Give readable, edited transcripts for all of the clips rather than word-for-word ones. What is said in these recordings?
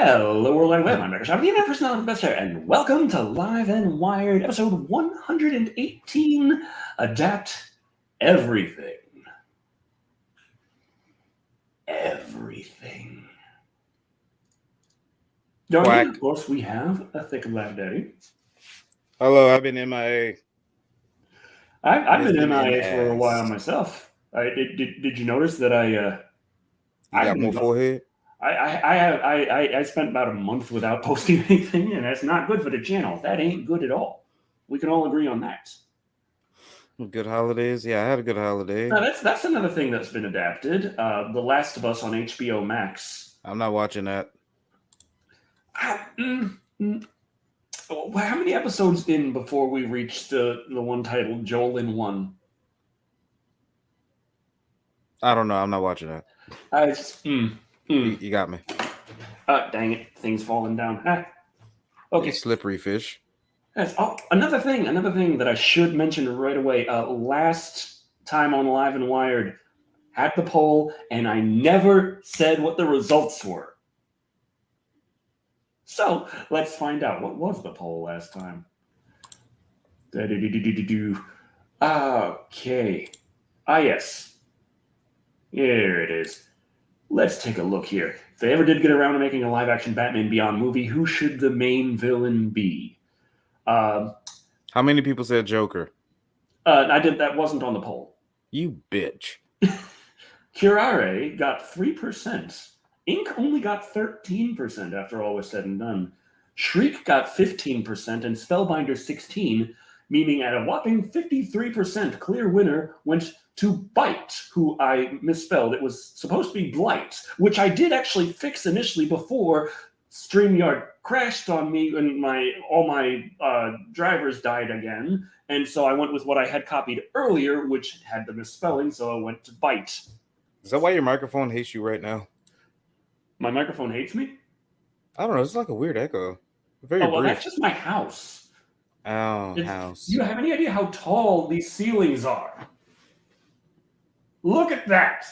Hello, World Wide Web. I'm Dr. Shop, the internet personality best here, and welcome to Live and Wired, episode 118, Adapt Everything. Everything. Joining me, of course, we have a thick lab daddy. Hello, I've been MIA. I've been MIA for a while myself. Did you notice that You got more forehead? I spent about a month without posting anything, and that's not good for the channel. That ain't good at all. We can all agree on that. Good holidays? Yeah, I had a good holiday. No, that's another thing that's been adapted. The Last of Us on HBO Max. I'm not watching that. How many episodes in before we reach the one titled Joel in One? I don't know. I'm not watching that. You got me. Dang it. Things falling down. Okay. You slippery fish. Yes. Oh, another thing that I should mention right away. Last time on Live and Wired, had the poll, and I never said what the results were. So let's find out. What was the poll last time? Okay. Yes. Here it is. Let's take a look here. If they ever did get around to making a live-action Batman Beyond movie, who should the main villain be? How many people said Joker? That wasn't on the poll. You bitch. Curare got 3%. Ink only got 13% after all was said and done. Shriek got 15% and Spellbinder 16%, meaning at a whopping 53%, clear winner went to Bite, who I misspelled. It was supposed to be Blight, which I did actually fix initially before StreamYard crashed on me and all my drivers died again. And so I went with what I had copied earlier, which had the misspelling, so I went to Bite. Is that why your microphone hates you right now? My microphone hates me? I don't know. It's like a weird echo. Very well, brief. That's just my house. House. Do you have any idea how tall these ceilings are? Look at that.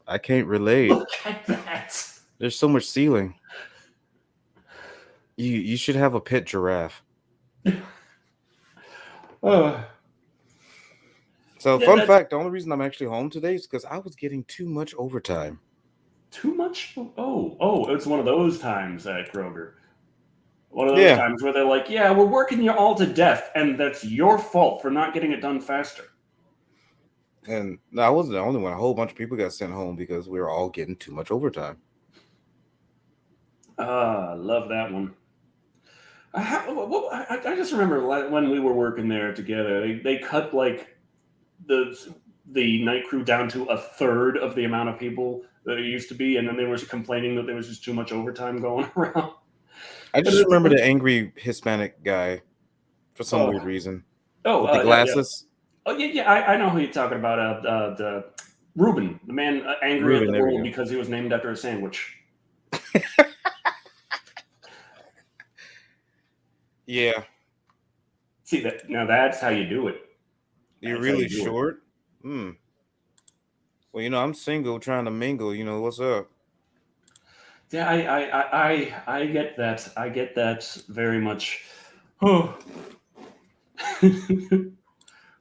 I can't relate. Look at that. There's so much ceiling. You should have a pet giraffe. So, fun fact, the only reason I'm actually home today is because I was getting too much overtime. Too much? Oh, it's one of those times at Kroger. One of those times where they're like, yeah, we're working you all to death, and that's your fault for not getting it done faster. And no, I wasn't the only one. A whole bunch of people got sent home because we were all getting too much overtime. Love that one. I just remember when we were working there together, they cut like the night crew down to a third of the amount of people that it used to be, and then they were complaining that there was just too much overtime going around. I just remember the angry Hispanic guy for some weird reason. With the glasses. Yeah. Oh yeah, I know who you're talking about. The Ruben, the man angry at the world because he was named after a sandwich. Yeah. See that now? That's how you do it. You're really short. Well, I'm single, trying to mingle. What's up? Yeah, I get that. I get that very much. Oh,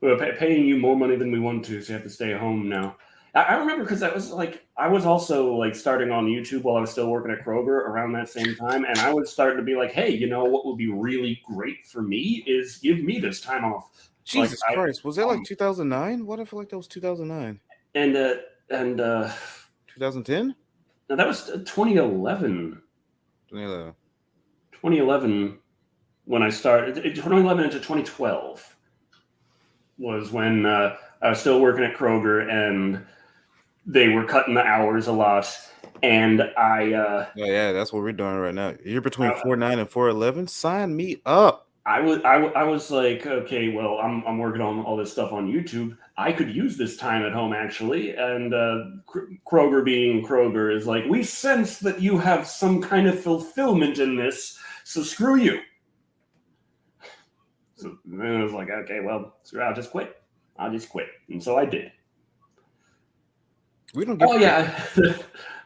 we're paying you more money than we want to, so you have to stay home now. I remember because I was also starting on YouTube while I was still working at Kroger around that same time, and I was starting to be like, hey, what would be really great for me is give me this time off. Jesus Christ, was that 2009? What? I feel like that was 2009. And 2010? No, that was 2011. 2011 when I started. 2011 into 2012 was when I was still working at Kroger, and they were cutting the hours a lot. And I yeah, that's what we're doing right now. You're between 4.9 and 4.11. Sign me up. I was like, okay, well, I'm working on all this stuff on YouTube. I could use this time at home, actually. And Kroger being Kroger is like, we sense that you have some kind of fulfillment in this, so screw you. So I was like, okay, well, I'll just quit. And so I did. We don't get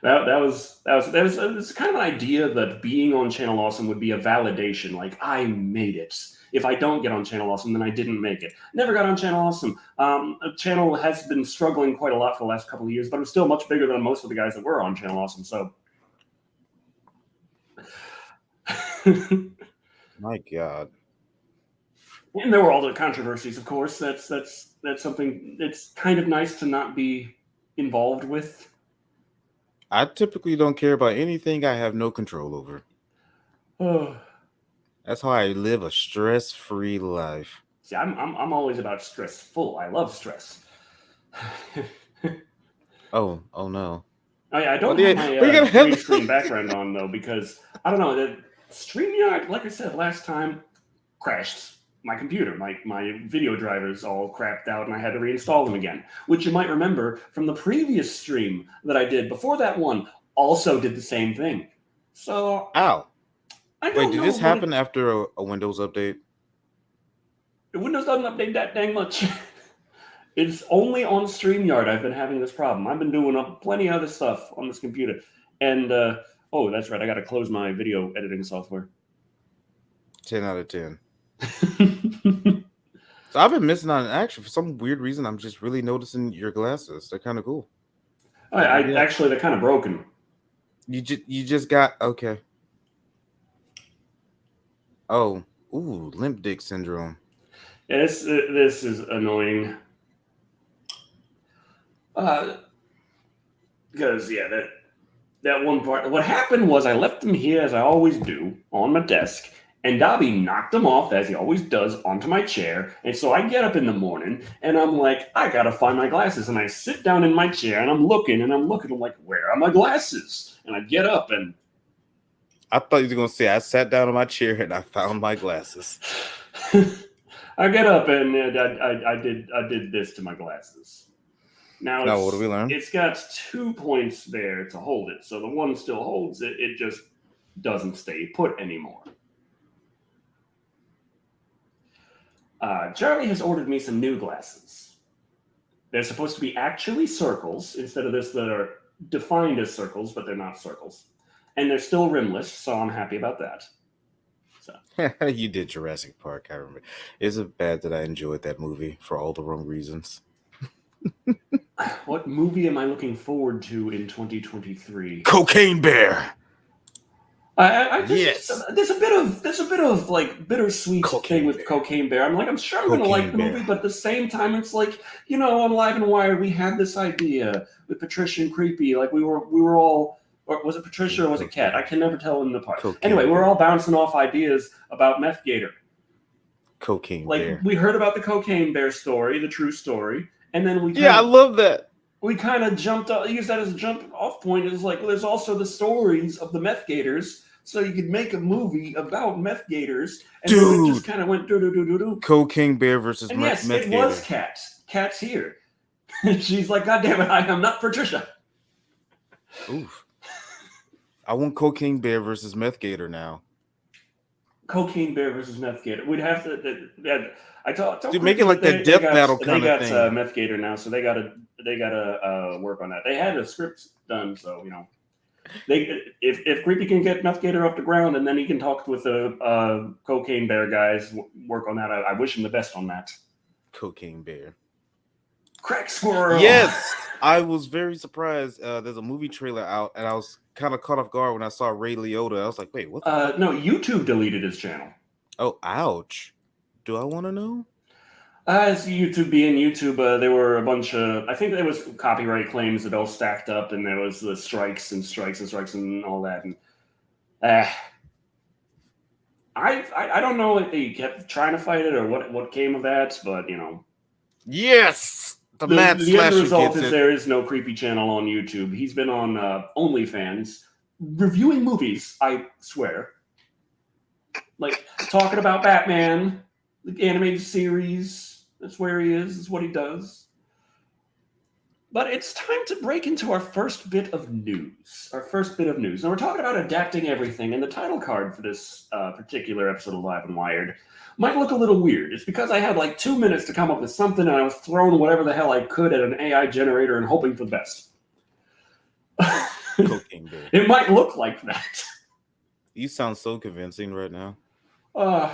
That was kind of an idea that being on Channel Awesome would be a validation. Like, I made it. If I don't get on Channel Awesome, then I didn't make it. Never got on Channel Awesome. Channel has been struggling quite a lot for the last couple of years, but it's still much bigger than most of the guys that were on Channel Awesome. So, My God. and there were all the controversies, of course. That's something that's kind of nice to not be involved with. I typically don't care about anything I have no control over. Oh. That's how I live a stress-free life. See, I'm always about stressful. I love stress. Oh no. I don't have my green screen background on though, because I don't know, the StreamYard, like I said last time, crashed my computer. My video drivers all crapped out and I had to reinstall them again, which you might remember from the previous stream that I did before that one also did the same thing. So ow. Wait, did this happen after a Windows update? Windows doesn't update that dang much. It's only on StreamYard I've been having this problem. I've been doing plenty of other stuff on this computer. And, oh, that's right. I got to close my video editing software. 10 out of 10. So I've been missing out on action. For some weird reason, I'm just really noticing your glasses. They're kind of cool. Actually, they're kind of broken. You just got, okay. Oh, ooh, limp dick syndrome. Yeah, this is annoying. Because that one part. What happened was I left them here as I always do on my desk, and Dobby knocked them off as he always does onto my chair. And so I get up in the morning and I'm like, I gotta find my glasses. And I sit down in my chair and I'm looking. I'm like, where are my glasses? And I get up and I thought you were gonna say I sat down in my chair and I found my glasses. I get up and I did this to my glasses. Now what do we learn? It's got 2 points there to hold it, so the one still holds it. It just doesn't stay put anymore. Charlie has ordered me some new glasses. They're supposed to be actually circles instead of this that are defined as circles, but they're not circles. And they're still rimless, so I'm happy about that. So. You did Jurassic Park, I remember. Is it bad that I enjoyed that movie for all the wrong reasons? What movie am I looking forward to in 2023? Cocaine Bear. Yes. There's a bit of like bittersweet thing with Cocaine Bear. I'm sure I'm gonna like the movie, but at the same time, it's like, on Live and Wire, we had this idea with Patricia and Creepy. Like we were all, or was it Patricia or was it Kat? I can never tell them apart. Anyway, we're all bouncing off ideas about Meth Gator. Cocaine Bear. Like we heard about the Cocaine Bear story, the true story, and then I love that. We kind of used that as a jump off point. It's like, well, there's also the stories of the Meth Gators, so you could make a movie about Meth Gators. And then it just kind of went do. Cocaine Bear versus Meth Gator. Yes, it was Kat. Kat's here. She's like, God damn it, I am not Patricia. Oof. I want Cocaine Bear versus Meth Gator now. Cocaine Bear versus Meth Gator. We'd have to. I talked. Dude, make it like that death battle kind of thing. They got Meth Gator now, so they gotta work on that. They had a script done, so if Creepy can get Meth Gator off the ground, and then he can talk with the Cocaine Bear guys, work on that. I wish him the best on that. Cocaine Bear. Crack Squirrel. Yes, I was very surprised. There's a movie trailer out, and I was kind of caught off guard when I saw Ray Liotta. I was like, wait, what? No, YouTube deleted his channel. Oh, ouch. Do I want to know? It's YouTube being YouTube. There were a bunch of, I think there was copyright claims that all stacked up, and there was the strikes and all that. And I don't know if they kept trying to fight it or what came of that, but Yes. The end result is there is no Creepy channel on YouTube. He's been on OnlyFans reviewing movies, I swear. Like talking about Batman, the animated series. That's where he is. That's what he does. But it's time to break into our first bit of news. Now we're talking about adapting everything, and the title card for this particular episode of Live and Wired might look a little weird. It's because I had like 2 minutes to come up with something, and I was throwing whatever the hell I could at an AI generator and hoping for the best. Cocaine Bear. It might look like that. You sound so convincing right now. But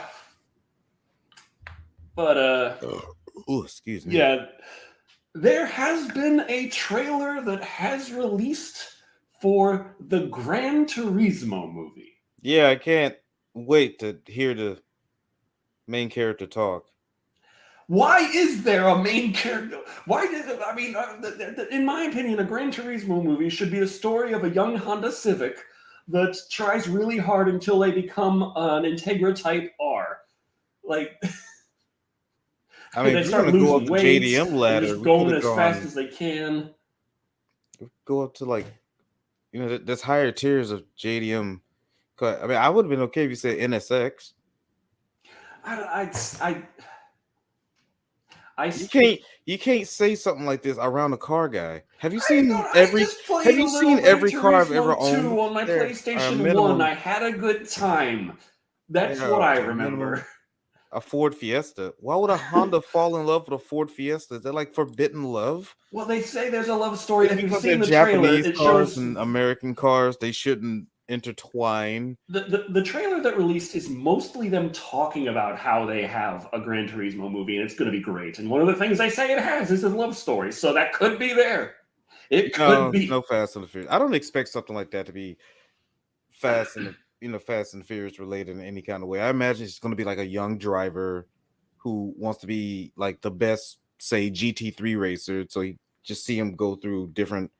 Oh, excuse me. yeah, there has been a trailer that has released for the Gran Turismo movie. Yeah, I can't wait to hear the main character talk. Why is there a main character? Why did I mean? In my opinion, a Gran Turismo movie should be the story of a young Honda Civic that tries really hard until they become an Integra Type R. Like, I mean, they if you're start gonna go losing up the weight JDM and ladder, just we could going have as fast gone as they can. go up to like, there's higher tiers of JDM. I mean, I would have been okay if you said NSX. You can't say something like this around a car guy. Have you seen I just played a little Gran every car I've ever Turismo owned? 2 on my There are PlayStation 1. minimum I had a good time. That's there what are I a remember. minimum a Ford Fiesta. Why would a Honda fall in love with a Ford Fiesta? Is that like forbidden love? Well, they say there's a love story. If you've Because they're seen the trailer, Japanese it cars shows and American cars, they shouldn't intertwine. the trailer that released is mostly them talking about how they have a Gran Turismo movie and it's going to be great. And one of the things they say it has is a love story, so that could be there. It could be. No Fast and the Furious. I don't expect something like that to be Fast and Fast and Furious related in any kind of way. I imagine it's going to be like a young driver who wants to be like the best, say, GT3 racer. So you just see him go through different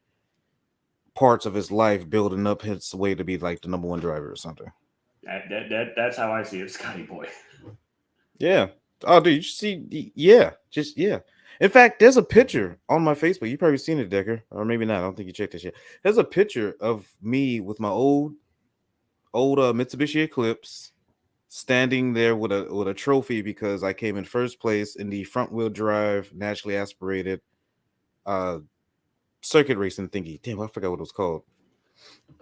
parts of his life, building up his way to be like the number one driver or something. That's how I see it, Scotty boy. Yeah. Oh, dude, you see, yeah. In fact, there's a picture on my Facebook. You've probably seen it, Decker, or maybe not. I don't think you checked this yet. There's a picture of me with my old Mitsubishi Eclipse, standing there with a trophy because I came in first place in the front wheel drive, naturally aspirated circuit racing thingy. Damn, I forgot what it was called.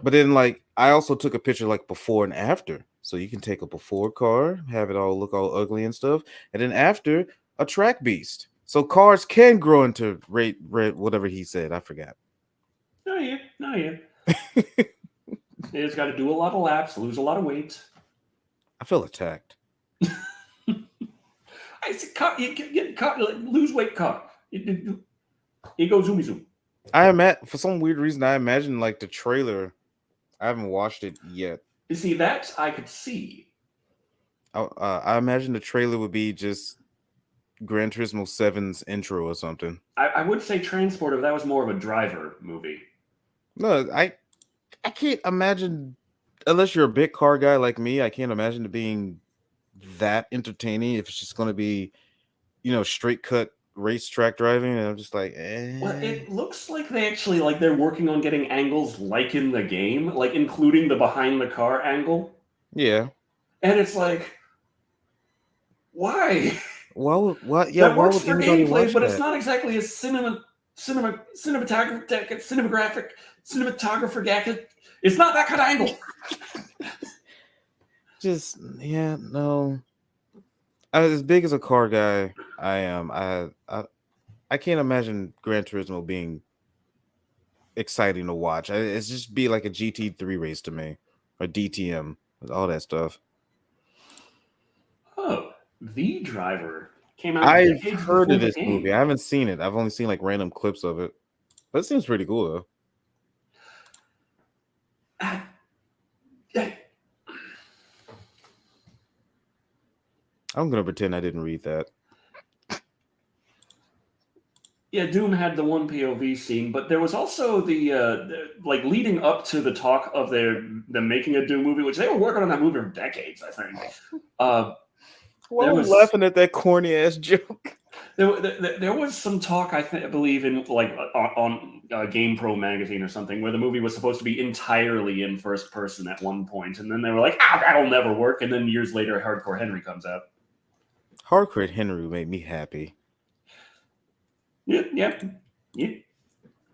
But then, like, I also took a picture like before and after, so you can take a before car, have it all look all ugly and stuff, and then after a track beast. So cars can grow into red, whatever he said. I forgot. No, yeah. They just got to do a lot of laps, lose a lot of weight. I feel attacked. I said, you get caught, lose weight, caught. It goes zoomy zoom. For some weird reason, I imagine like the trailer. I haven't watched it yet. You see, that I could see. I imagine the trailer would be just Gran Turismo 7's intro or something. I would say Transporter, but that was more of a driver movie. No, I can't imagine, unless you're a big car guy like me, I can't imagine it being that entertaining if it's just going to be, straight cut racetrack driving. And I'm just like, Well, it looks like they actually, like, they're working on getting angles like in the game, like including the behind the car angle. Yeah. And it's like, why? What? Yeah, that works for gameplay, but it's not exactly a cinematographer. It's not that kind of angle. Just no. As big as a car guy I am, I can't imagine Gran Turismo being exciting to watch. It's just be like a GT3 race to me, or DTM, all that stuff. Oh, The Driver came out. I've heard of this movie. I haven't seen it. I've only seen like random clips of it, but it seems pretty cool though. I'm gonna pretend I didn't read that. Yeah, Doom had the one POV scene, but there was also the like leading up to the talk of them making a Doom movie, which they were working on that movie for decades, I think. Why was laughing at that corny ass joke? There was some talk, I believe, in like on GamePro magazine or something, where the movie was supposed to be entirely in first person at one point, and then they were like, that'll never work. And then years later, Hardcore Henry comes out. Hardcore Henry made me happy. Yeah.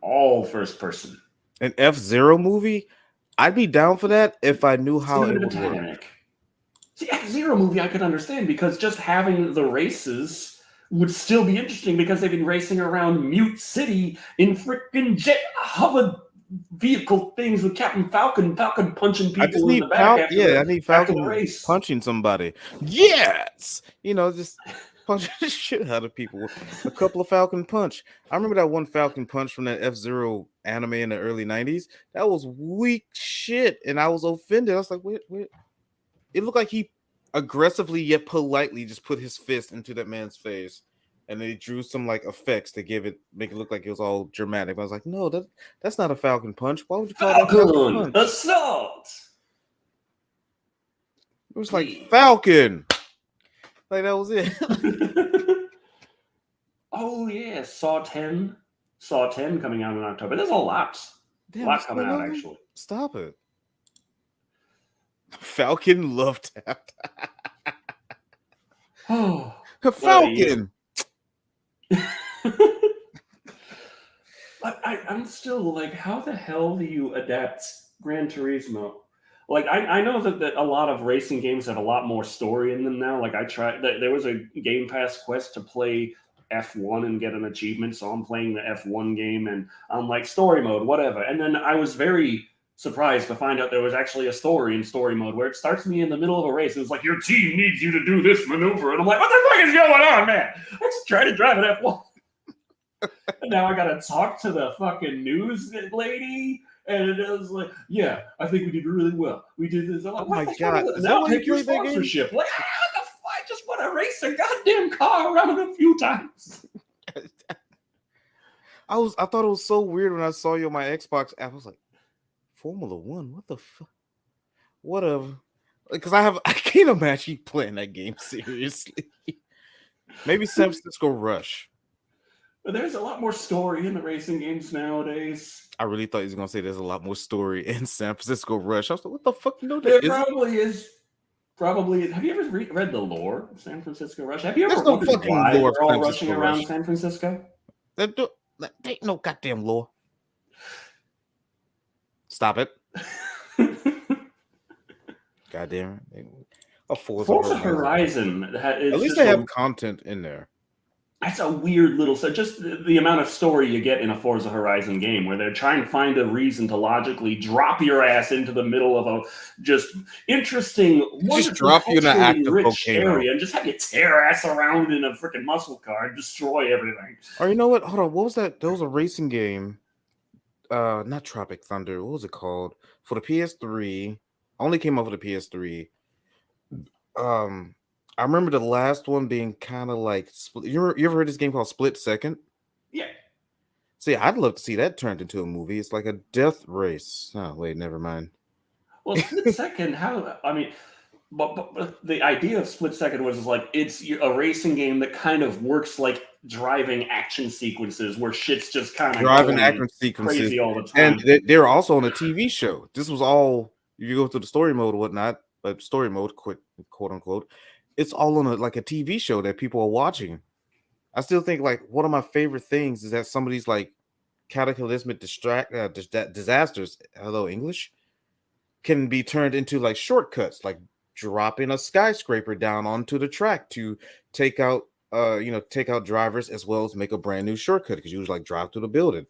All first person. An F-Zero movie? I'd be down for that if I knew how it would work. See, F-Zero movie I could understand, because just having the races would still be interesting, because they've been racing around Mute City in frickin' jet hover vehicle things with Captain Falcon punching I just people in need the back after I need the Falcon race. punching somebody. Yes, just punch the shit out of people. A couple of Falcon punch. I remember that one Falcon punch from that F-Zero anime in the early '90s. That was weak shit, and I was offended. I was like, wait. It looked like he aggressively yet politely just put his fist into that man's face, and then he drew some like effects to make it look like it was all dramatic. I was like, no, that's not a Falcon punch. Why would you call that Falcon Falcon punch? assault. It was like Falcon. Like that was it. Oh yeah, Saw 10. Saw 10 coming out in October. There's a lot. Damn, A lot coming out, on? actually. Stop it. Falcon love tap. Oh, Falcon. But I'm still like, how the hell do you adapt Gran Turismo? Like, I know that a lot of racing games have a lot more story in them now. Like, I tried, there was a Game Pass quest to play F1 and get an achievement. So I'm playing the F1 game and I'm like, story mode, whatever. And then I was very surprised to find out there was actually a story in story mode where it starts me in the middle of a race and it's like, your team needs you to do this maneuver. And I'm like, what the fuck is going on, man? I just tried to drive an F1. And now I gotta talk to the fucking news lady, and it was like, yeah, I think we did really well. We did this. I'm like, Oh my god! Now take your sponsorship. Like, what the fuck? I just want to race a goddamn car around a few times. I thought it was so weird when I saw you on my Xbox app. I was like, Formula One? What the fuck? Whatever. Because I can't imagine you playing that game seriously. Maybe San Francisco Rush. But there's a lot more story in the racing games nowadays. I really thought he was gonna say there's a lot more story in San Francisco Rush. I was like, what the fuck? There probably is. Probably. Have you ever read the lore of San Francisco Rush? Have you ever wondered why they're all rushing around San Francisco? There ain't no goddamn lore. Stop it. Goddamn it. Forza Horizon. At least they have content in there. That's a weird little. So just the amount of story you get in a Forza Horizon game, where they're trying to find a reason to logically drop your ass into the middle of a just interesting, just drop you in an active rich area and just have you tear ass around in a freaking muscle car and destroy everything. Or you know what? Hold on. What was that? There was a racing game. Not Tropic Thunder. What was it called? For the PS3. Only came out for the PS3. I remember the last one being kind of like you ever heard this game called Split Second? Yeah. See, I'd love to see that turned into a movie. It's like a death race. Oh, wait, never mind. Well, Split Second, but the idea of Split Second was like it's a racing game that kind of works like driving action sequences where shit's just kind of driving action sequences crazy all the time. And they're also on a TV show. This was all you go through the story mode or whatnot, but story mode, quote unquote. It's all on a TV show that people are watching. I still think like one of my favorite things is that some of these like cataclysmic disasters, hello English, can be turned into like shortcuts, like dropping a skyscraper down onto the track to take out drivers as well as make a brand new shortcut because you just like drive through the building.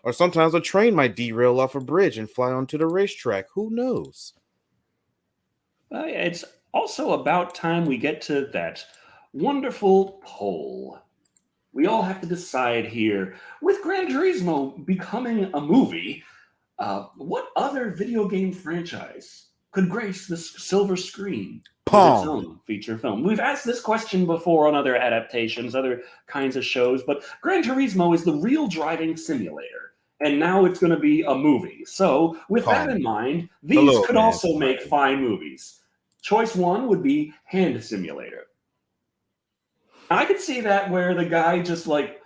Or sometimes a train might derail off a bridge and fly onto the racetrack. Who knows? It's also about time we get to that wonderful poll. We all have to decide here, with Gran Turismo becoming a movie, what other video game franchise could grace the silver screen with its own feature film? We've asked this question before on other adaptations, other kinds of shows, but Gran Turismo is the real driving simulator. And now it's going to be a movie. So, with that in mind, these could also make fine movies. Choice one would be Hand Simulator. I could see that where the guy just like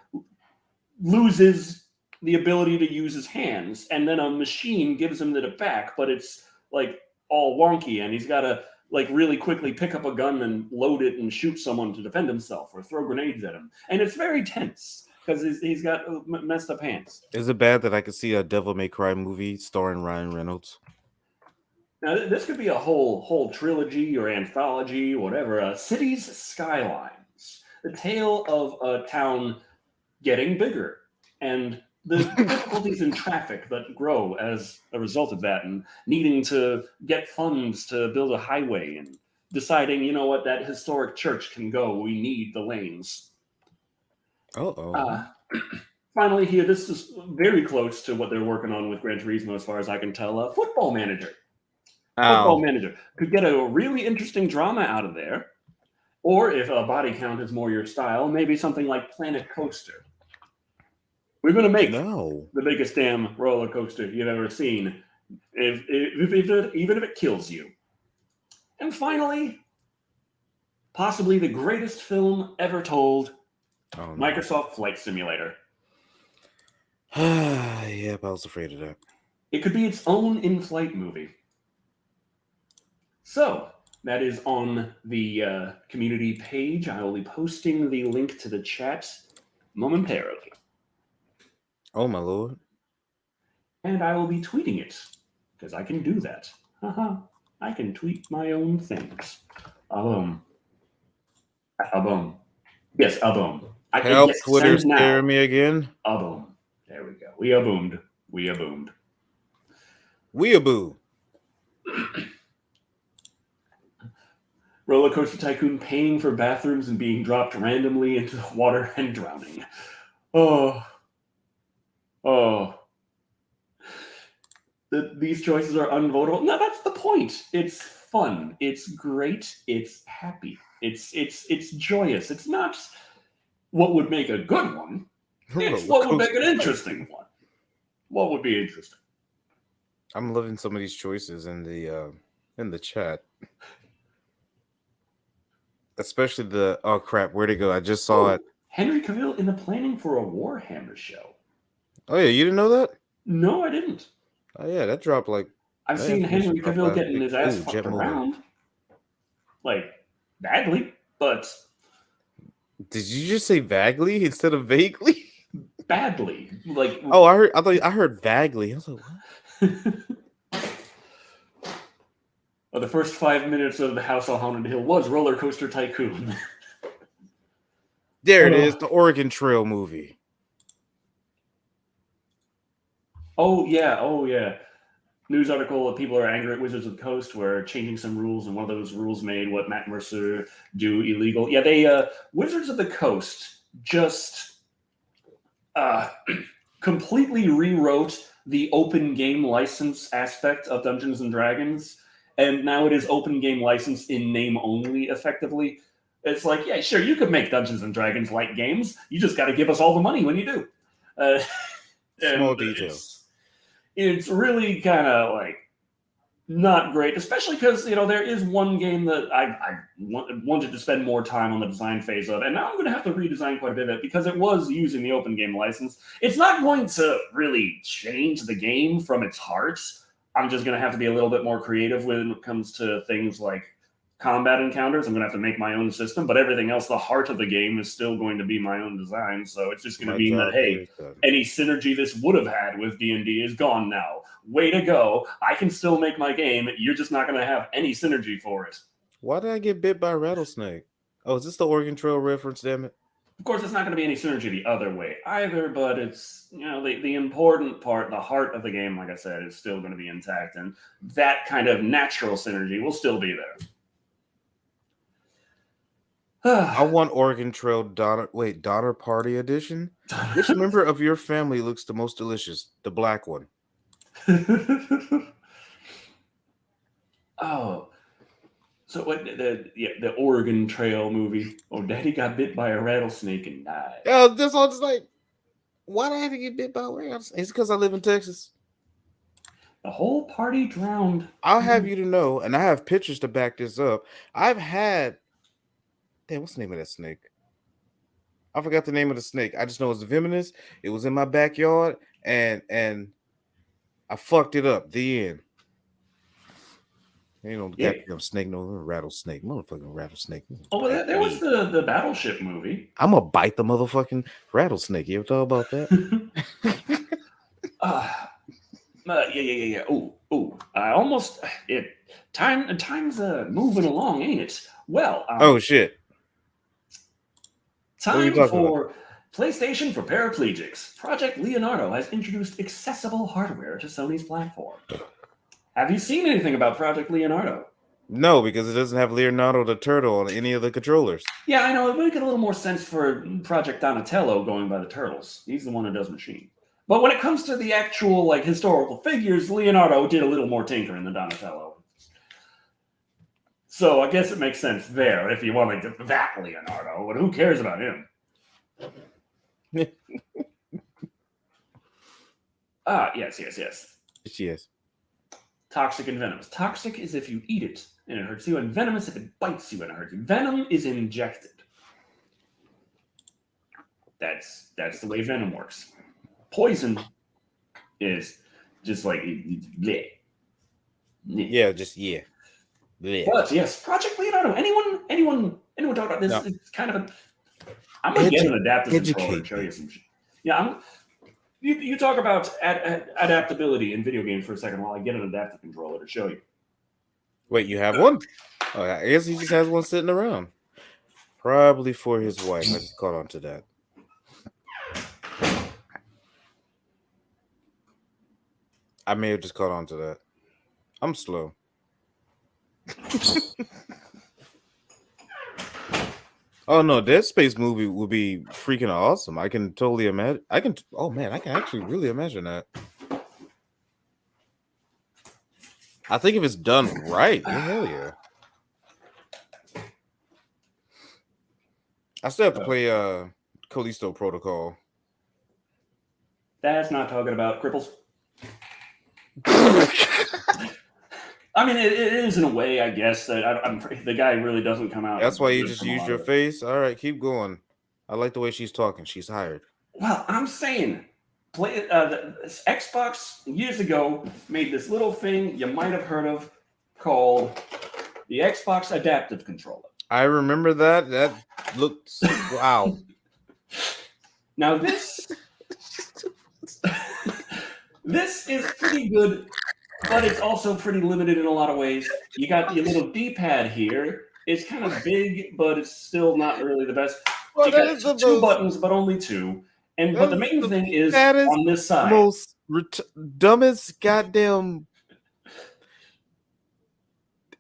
loses the ability to use his hands, and then a machine gives him it back, but it's like all wonky, and he's got to like really quickly pick up a gun and load it and shoot someone to defend himself or throw grenades at him. And it's very tense because he's got messed up hands. Is it bad that I could see a Devil May Cry movie starring Ryan Reynolds? Now, this could be a whole trilogy or anthology, whatever. Cities Skylines, the tale of a town getting bigger and the difficulties in traffic that grow as a result of that, and needing to get funds to build a highway, and deciding, you know what, that historic church can go. We need the lanes. Uh-oh. Finally, here, this is very close to what they're working on with Gran Turismo, as far as I can tell. Football Manager. Football Ow. Manager could get a really interesting drama out of there. Or if a body count is more your style, maybe something like Planet Coaster. We're going to make No. the biggest damn roller coaster you've ever seen, even if it kills you. And finally, possibly the greatest film ever told, Oh, no. Microsoft Flight Simulator. Yep, I was afraid of that. It could be its own in-flight movie. So, that is on the community page. I will be posting the link to the chat momentarily. Oh, my lord. And I will be tweeting it, because I can do that. Haha, I can tweet my own things. Aboom. Yes, aboom. Help, yes, Twitter send now. scare me again. Aboom. There we go. We aboomed. Weeaboo. Roller Coaster Tycoon paying for bathrooms and being dropped randomly into the water and drowning. Oh. These choices are unvotable. No, that's the point. It's fun. It's great. It's happy. It's joyous. It's not what would make a good one. It's what would make an interesting one. What would be interesting? I'm loving some of these choices in the chat. Especially the crap, where'd it go? I just saw it. Henry Cavill in the planning for a Warhammer show. Oh yeah, you didn't know that? No, I didn't. Oh yeah, that dropped like. I've seen Henry Cavill getting his ass fucked around, like badly, but. Did you just say vaguely instead of vaguely? Badly, like. Oh, I heard vaguely. I was like, what? The first 5 minutes of The House on Haunted Hill was Roller Coaster Tycoon. There it is, the Oregon Trail movie. Oh yeah. News article: people are angry at Wizards of the Coast. We're changing some rules, and one of those rules made what Matt Mercer do illegal. Yeah, they Wizards of the Coast just completely rewrote the open game license aspect of Dungeons and Dragons, and now it is open game license in name only. Effectively, it's like, yeah, sure, you could make Dungeons and Dragons like games. You just got to give us all the money when you do. Small details. It's really kind of like not great, especially because, there is one game that I wanted to spend more time on the design phase of, and now I'm going to have to redesign quite a bit of it because it was using the open game license. It's not going to really change the game from its heart. I'm just going to have to be a little bit more creative when it comes to things like combat encounters. I'm going to have to make my own system, but everything else, the heart of the game, is still going to be my own design. So it's just going to mean that, hey, any synergy this would have had with D&D is gone now. Way to go. I can still make my game. You're just not going to have any synergy for it. Why did I get bit by a rattlesnake? Oh, is this the Oregon Trail reference, damn it? Of course, it's not going to be any synergy the other way either, but it's, the important part, the heart of the game, like I said, is still going to be intact, and that kind of natural synergy will still be there. I want Oregon Trail Donner Party Edition. Which member of your family looks the most delicious? The black one. Oh, so what? The Oregon Trail movie. Oh, Daddy got bit by a rattlesnake and died. Yeah, that's all. Just like, why do I have to get bit by a rattlesnake? It's because I live in Texas. The whole party drowned. I'll have you to know, and I have pictures to back this up. I've had. Damn, what's the name of that snake? I forgot the name of the snake. I just know it's venomous. It was in my backyard, and I fucked it up. The end. Goddamn snake, no rattlesnake, motherfucking rattlesnake. Oh, well, there was the Battleship movie. I'm gonna bite the motherfucking rattlesnake. You ever thought about that? Yeah. Oh, I almost it. Time's moving along, ain't it? Well, oh shit. Time for PlayStation for paraplegics. Project Leonardo has introduced accessible hardware to Sony's platform. Have you seen anything about Project Leonardo? No, because it doesn't have Leonardo the Turtle on any of the controllers. Yeah, I know. It would make it a little more sense for Project Donatello going by the Turtles. He's the one who does Machine. But when it comes to the actual like historical figures, Leonardo did a little more tinkering than Donatello. So I guess it makes sense there if you want to get that Leonardo, but who cares about him? Yes. Yes. Toxic and venomous. Toxic is if you eat it and it hurts you, and venomous if it bites you and it hurts you. Venom is injected. That's the way venom works. Poison is just like bleh. Yeah, just yeah. Bleh. But yes, Project Leonardo. Anyone talk about this? No. It's kind of a. I'm gonna get an adaptive controller and show you some shit. Yeah, you talk about adaptability in video games for a second while I get an adaptive controller to show you. Wait, you have one? Oh, I guess he just has one sitting around. Probably for his wife. I just caught on to that. I may have just caught on to that. I'm slow. Oh no, Dead Space movie would be freaking awesome. I can totally imagine. I can actually really imagine that. I think if it's done right, hell yeah. I still have to play Callisto Protocol. That's not talking about cripples. I mean, it is in a way, I guess, that the guy really doesn't come out. That's why you just use your face. All right, keep going. I like the way she's talking. She's hired. Well, I'm saying, Xbox years ago made this little thing you might have heard of called the Xbox Adaptive Controller. I remember that. That looks wow. Now this is pretty good, but it's also pretty limited in a lot of ways. You got your little D-pad here. It's kind of big, but it's still not really the best. Well, you got two buttons, but only two. But the main thing is on this side. Most dumbest goddamn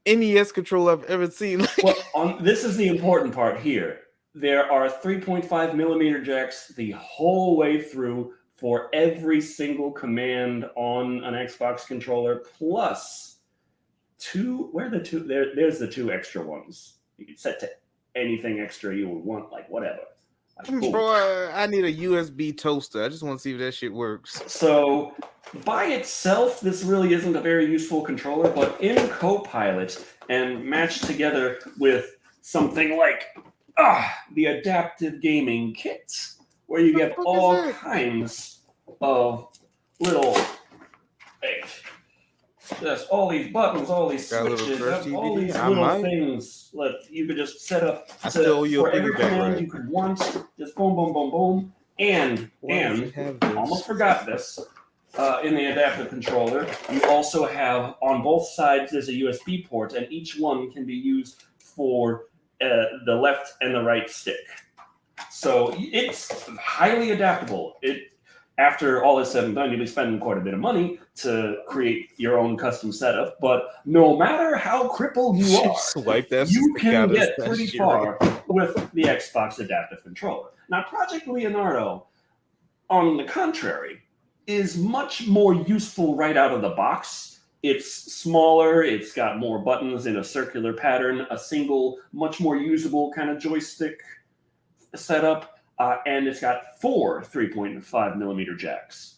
NES controller I've ever seen. Well, this is the important part here. There are 3.5 millimeter jacks the whole way through for every single command on an Xbox controller, plus two. Where are the two? There's the two extra ones. You can set to anything extra you would want, like whatever. Bro, I need a USB toaster. I just want to see if that shit works. So by itself, this really isn't a very useful controller, but in Copilot and matched together with something like the adaptive gaming kit, where you get all kinds of little just all these buttons, all these switches, all these little things that you could just set up for every command you could want. Just boom, boom, boom, boom. And almost forgot this. In the adaptive controller, you also have on both sides there's a USB port, and each one can be used for the left and the right stick. So it's highly adaptable. After all is said and done, you'll be spending quite a bit of money to create your own custom setup. But no matter how crippled you are, you can get pretty far with the Xbox Adaptive Controller. Now, Project Leonardo, on the contrary, is much more useful right out of the box. It's smaller, it's got more buttons in a circular pattern, a single, much more usable kind of joystick setup. And it's got 4 3.5 millimeter jacks.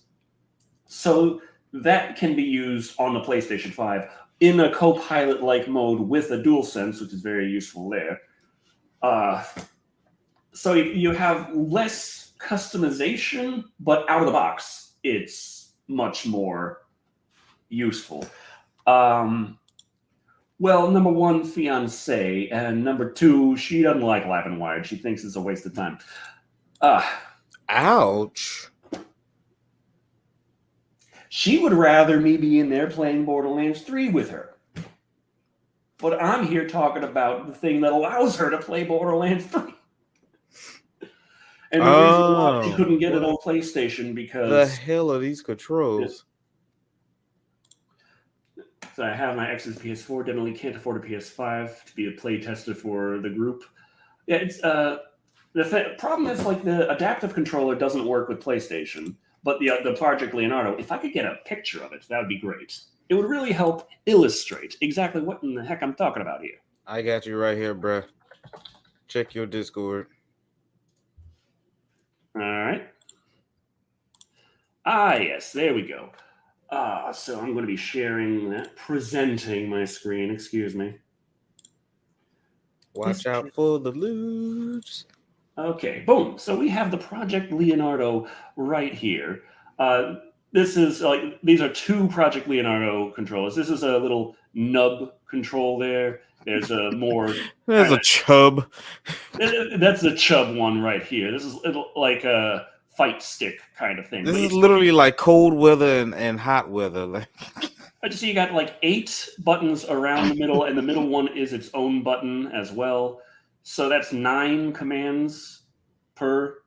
So that can be used on the PlayStation 5 in a Copilot-like mode with a DualSense, which is very useful there. So you have less customization, but out of the box, it's much more useful. Well, number one, fiance, and number two, she doesn't like Lap and Wired. She thinks it's a waste of time. Ouch. She would rather me be in there playing Borderlands 3 with her. But I'm here talking about the thing that allows her to play Borderlands 3. And the reason why you Oh, couldn't get it on what PlayStation the because hell are these controls? so I have my X's PS4. Definitely can't afford a PS5 to be a play tester for the group. Yeah, it's the problem is like the adaptive controller doesn't work with PlayStation, but the Project Leonardo. If I could get a picture of it, that would be great. It would really help illustrate exactly what in the heck I'm talking about here. I got you right here, bruh. Check your Discord. All right. Ah, yes, there we go. So I'm going to be sharing that, presenting my screen. Excuse me. Watch out for the loops. Okay, boom. So we have the Project Leonardo right here. This is like these are two Project Leonardo controllers. This is a little nub control there. There's a more There's a chub. that's the chub one right here. This is like a fight stick kind of thing. This But is it's literally like cold weather and hot weather. Like I just see you got like 8 buttons around the middle, and the middle one is its own button as well. So that's 9 commands per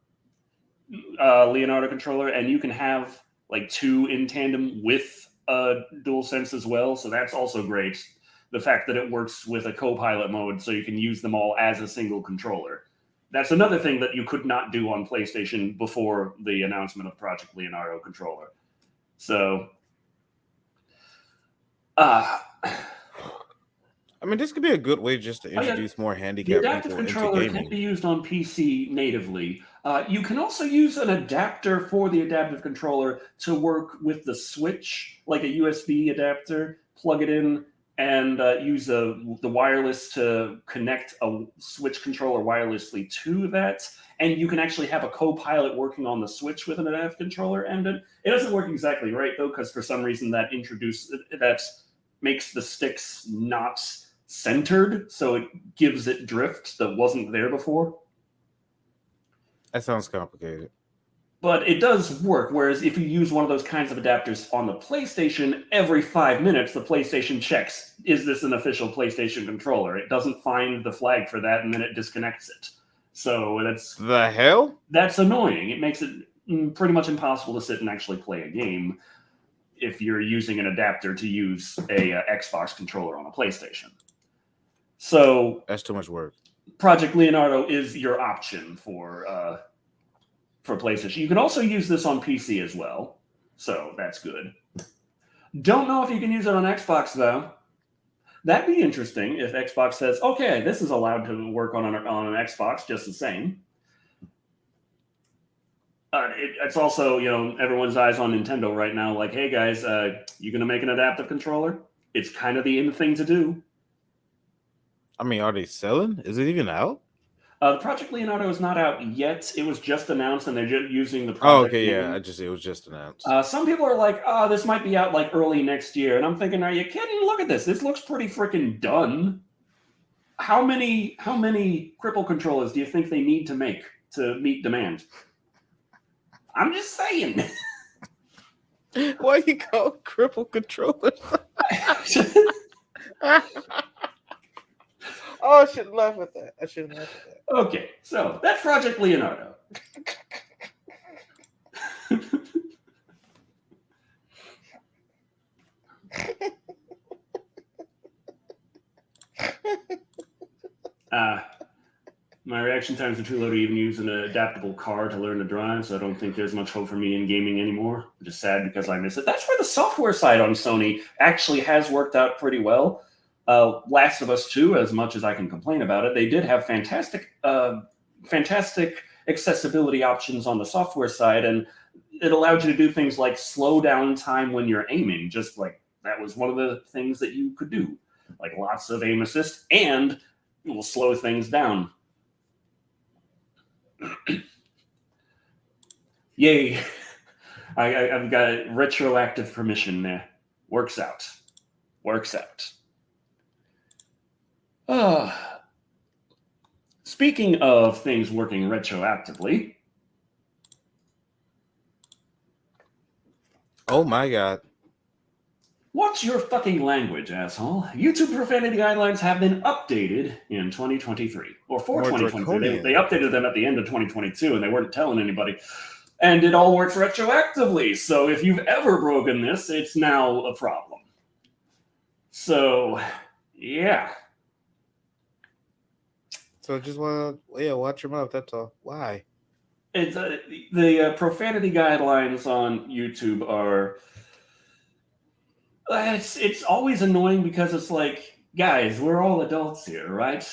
Leonardo controller, and you can have like 2 in tandem with DualSense as well. So that's also great. The fact that it works with a co-pilot mode, so you can use them all as a single controller. That's another thing that you could not do on PlayStation before the announcement of Project Leonardo controller. So I mean, this could be a good way just to introduce more the handicapped adaptive people into controller gaming. can't be used on PC natively. You can also use an adapter for the adaptive controller to work with the Switch, like a USB adapter, plug it in, and use the wireless to connect a Switch controller wirelessly to that. And you can actually have a co-pilot working on the Switch with an adaptive controller. And it doesn't work exactly right, though, because for some reason that makes the sticks not centered, so it gives it drift that wasn't there before. That sounds complicated. But it does work, whereas if you use one of those kinds of adapters on the PlayStation, every 5 minutes the PlayStation checks, is this an official PlayStation controller? It doesn't find the flag for that, and then it disconnects it. So The hell? that's annoying. It makes it pretty much impossible to sit and actually play a game if you're using an adapter to use a Xbox controller on a PlayStation. So That's too much work. Project Leonardo is your option for PlayStation. You can also use this on PC as well, so that's good. Don't know if you can use it on Xbox though. That'd be interesting if Xbox says, "Okay, this is allowed to work on an Xbox just the same." It's also, everyone's eyes on Nintendo right now. Like, hey guys, you gonna make an adaptive controller? It's kind of the in thing to do. I mean, are they selling? Is it even out? The Project Leonardo is not out yet. It was just announced, and they're just using the Oh, project okay, name. yeah. It was just announced. Some people are like, "Oh, this might be out like early next year," and I'm thinking, "Are you kidding? Look at this. This looks pretty freaking done." How many cripple controllers do you think they need to make to meet demand? I'm just saying. Why you call cripple controllers? Oh, I shouldn't laugh at that. Okay, so that's Project Leonardo. My reaction times are too low to even use an adaptable car to learn to drive, so I don't think there's much hope for me in gaming anymore. I'm just sad because I miss it. That's where the software side on Sony actually has worked out pretty well. Last of Us 2, as much as I can complain about it, they did have fantastic accessibility options on the software side, and it allowed you to do things like slow down time when you're aiming. Just like that was one of the things that you could do, like lots of aim assist, and it will slow things down. Yay! I've got retroactive permission there. Works out. Speaking of things working retroactively. Oh my god. Watch your fucking language, asshole. YouTube profanity guidelines have been updated in 2023. Or for More 2023. They draconian. updated them at the end of 2022 and they weren't telling anybody. And it all works retroactively. So if you've ever broken this, it's now a problem. So, yeah. So just want to, watch your mouth. That's all. Why? It's the profanity guidelines on YouTube are. It's always annoying because it's like, guys, we're all adults here, right?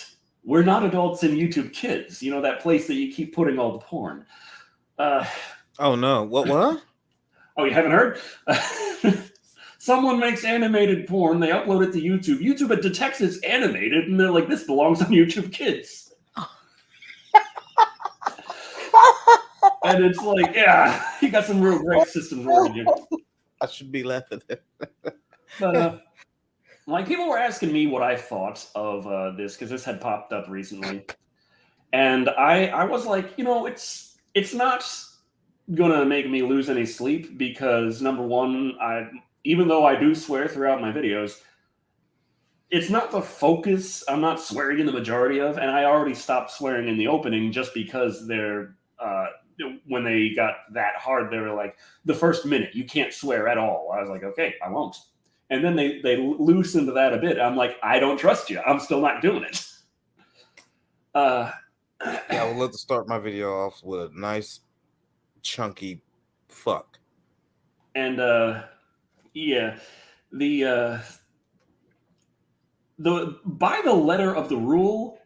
We're not adults in YouTube Kids. You know, that place that you keep putting all the porn. Oh no! What? Oh, you haven't heard? Someone makes animated porn, they upload it to YouTube. YouTube detects it's animated, and they're like, this belongs on YouTube Kids. And it's like, yeah, you got some real great systems working here. I should be laughing at it. But, like, people were asking me what I thought of this, because this had popped up recently. And I was like, you know, it's not gonna make me lose any sleep, because, number one, even though I do swear throughout my videos, it's not the focus. I'm not swearing in the majority of, and I already stopped swearing in the opening just because they're, when they got that hard, they were like, the first minute, you can't swear at all. I was like, okay, I won't. And then they loosened that a bit. I'm like, I don't trust you. I'm still not doing it. Yeah, I would love to start my video off with a nice, chunky fuck. And, yeah, the by the letter of the rule,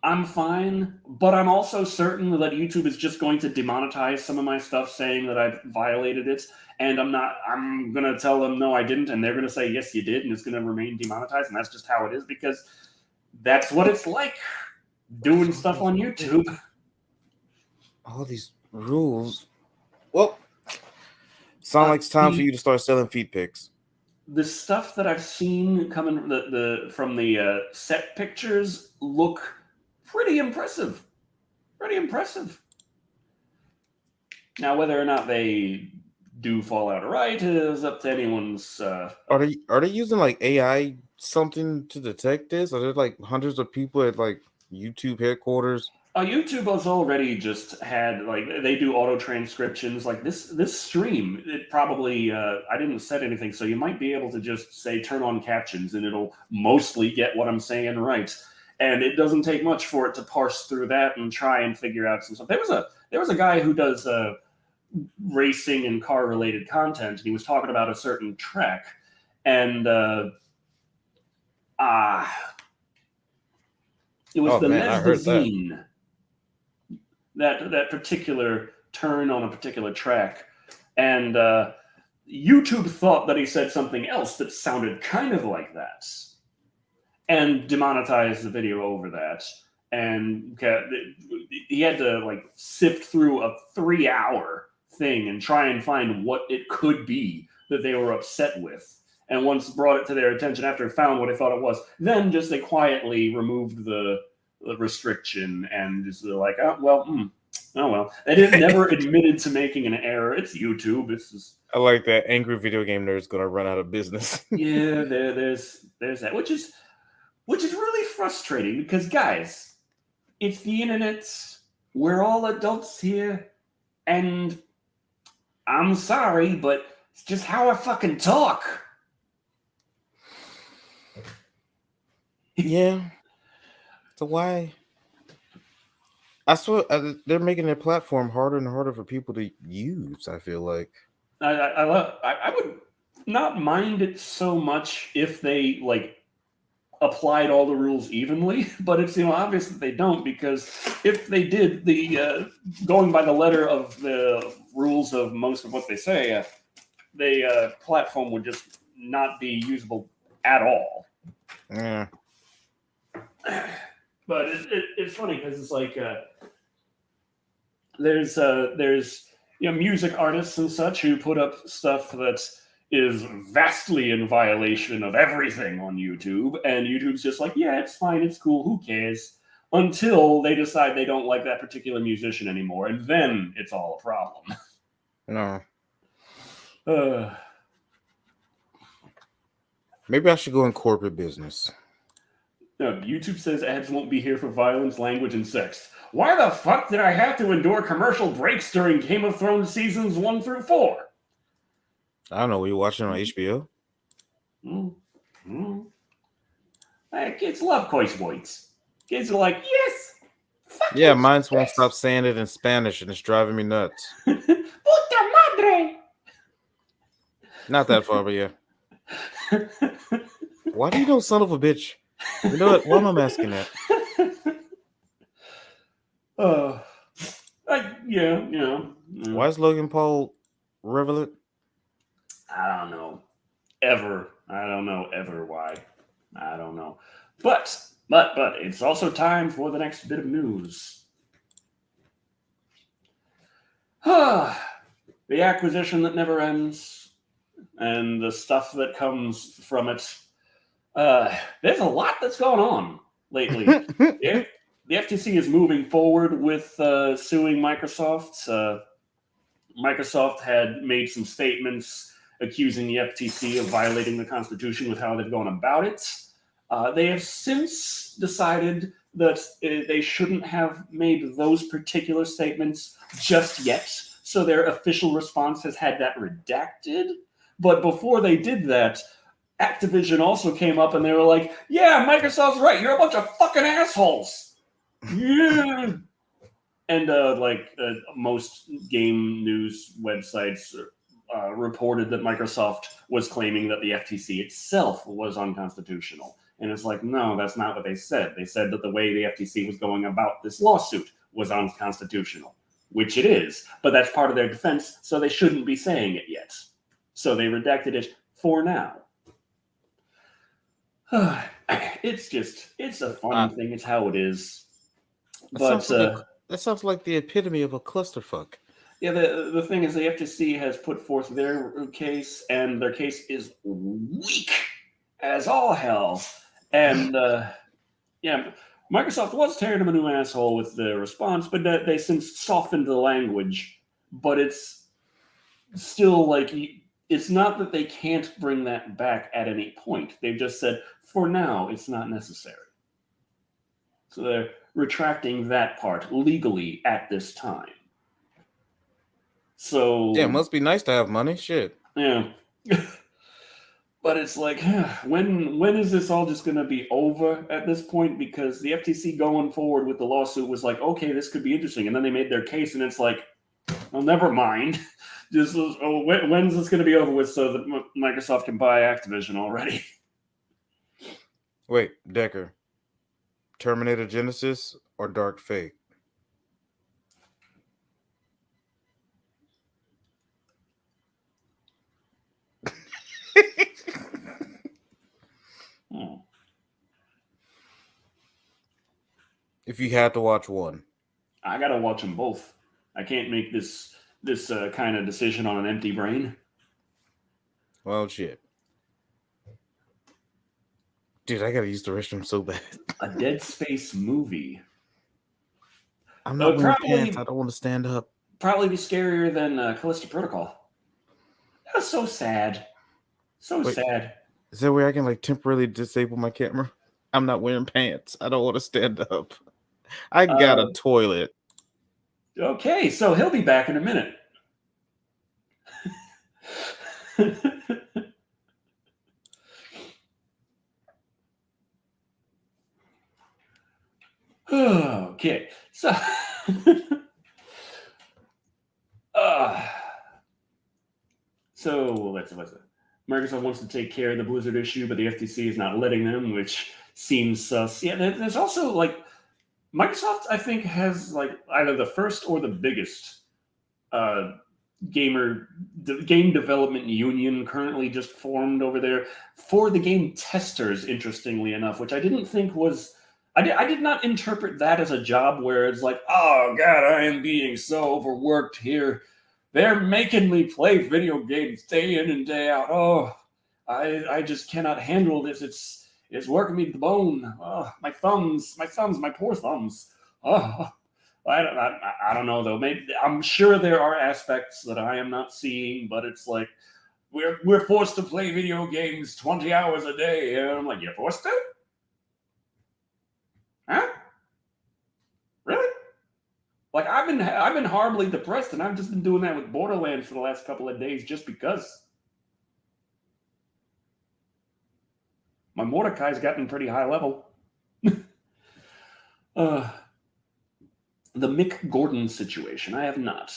I'm fine, but I'm also certain that YouTube is just going to demonetize some of my stuff saying that I've violated it, and I'm going to tell them, no, I didn't, and they're going to say, yes, you did, and it's going to remain demonetized, and that's just how it is, because that's what it's like doing stuff on YouTube. All these rules. Well, sound like it's time for you to start selling feet pics. The stuff that I've seen coming from the set pictures look pretty impressive. Pretty impressive. Now, whether or not they do fall out right is up to anyone's. Are they using like AI something to detect this? Are there like hundreds of people at like YouTube headquarters? YouTube has already just had, like, they do auto transcriptions. Like this stream, it probably I didn't set anything, so you might be able to just say turn on captions, and it'll mostly get what I'm saying right. And it doesn't take much for it to parse through that and try and figure out some stuff. There was a guy who does racing and car related content, and he was talking about a certain track, and it was Les that particular turn on a particular track, and YouTube thought that he said something else that sounded kind of like that, and demonetized the video over that. And he had to like sift through a 3-hour thing and try and find what it could be that they were upset with. And once brought it to their attention after it found what they thought it was, then just they quietly removed the restriction and just like, oh well. They never admitted to making an error. It's YouTube. It's just, I like that. Angry video game nerd's gonna run out of business. Yeah, there's that, which is really frustrating, because guys, it's the internet. We're all adults here, and I'm sorry, but it's just how I fucking talk. Yeah. So why? I swear they're making their platform harder and harder for people to use. I feel like I would not mind it so much if they like applied all the rules evenly, but it's obvious that they don't, because if they did, the going by the letter of the rules of most of what they say, the platform would just not be usable at all. Yeah. But it's funny because it's like there's music artists and such who put up stuff that is vastly in violation of everything on YouTube, and YouTube's just like, yeah, it's fine, it's cool, who cares? Until they decide they don't like that particular musician anymore, and then it's all a problem. No. Maybe I should go in corporate business. No, YouTube says ads won't be here for violence, language, and sex. Why the fuck did I have to endure commercial breaks during Game of Thrones seasons 1 through 4? I don't know. Were you watching on HBO? Hey, kids love Cois Voids. Kids are like, yes! Fuck Yeah, you, mine won't yes. stop saying it in Spanish, and it's driving me nuts. Puta madre! Not that far, but yeah. Why do you know son of a bitch? You know what? Why am I asking that? Yeah. Why is Logan Paul relevant? I don't know. I don't know ever why. I don't know. But it's also time for the next bit of news. The acquisition that never ends and the stuff that comes from it. There's a lot that's going on lately. The FTC is moving forward with suing Microsoft. Microsoft had made some statements accusing the FTC of violating the Constitution with how they've gone about it. They have since decided that they shouldn't have made those particular statements just yet, so their official response has had that redacted. But before they did that, Activision also came up and they were like, yeah, Microsoft's right, you're a bunch of fucking assholes. Yeah. And most game news websites reported that Microsoft was claiming that the FTC itself was unconstitutional. And it's like, no, that's not what they said. They said that the way the FTC was going about this lawsuit was unconstitutional, which it is. But that's part of their defense, so they shouldn't be saying it yet. So they redacted it for now. It's a fun thing. It's how it is. But that sounds like the epitome of a clusterfuck. Yeah, the thing is, the FTC has put forth their case, and their case is weak as all hell. And Microsoft was tearing them a new asshole with the response, but they since softened the language. But it's still like, it's not that they can't bring that back at any point. They've just said, for now, it's not necessary. So they're retracting that part legally at this time. So yeah, it must be nice to have money. Shit. Yeah. But it's like, when is this all just going to be over at this point? Because the FTC going forward with the lawsuit was like, okay, this could be interesting. And then they made their case, and it's like, well, never mind. Just when's this going to be over with so that Microsoft can buy Activision already? Wait, Decker. Terminator Genesis or Dark Fate? If you had to watch one, I gotta watch them both. I can't make this kind of decision on an empty brain. Well, shit. Dude, I gotta use the restroom so bad. A Dead Space movie. I'm not wearing pants. I don't want to stand up. Probably be scarier than Callisto Protocol. That was so sad. Wait, sad. Is there a way I can like temporarily disable my camera? I'm not wearing pants. I don't want to stand up. I got a toilet. Okay, so he'll be back in a minute. Okay, so let's Microsoft wants to take care of the Blizzard issue, but the FTC is not letting them, which seems sus. Yeah, there's also like Microsoft, I think, has like either the first or the biggest game development union currently just formed over there for the game testers, interestingly enough, which I didn't think was. I did not interpret that as a job where it's like, oh God, I am being so overworked here. They're making me play video games day in and day out. Oh, I just cannot handle this. It's working me to the bone. Oh, my thumbs, my poor thumbs. Oh, I don't know though. Maybe I'm sure there are aspects that I am not seeing, but it's like we're forced to play video games 20 hours a day. And I'm like, you're forced to? Huh? Really? Like I've been horribly depressed, and I've just been doing that with Borderlands for the last couple of days just because. My Mordecai's gotten pretty high level. The Mick Gordon situation. I have not.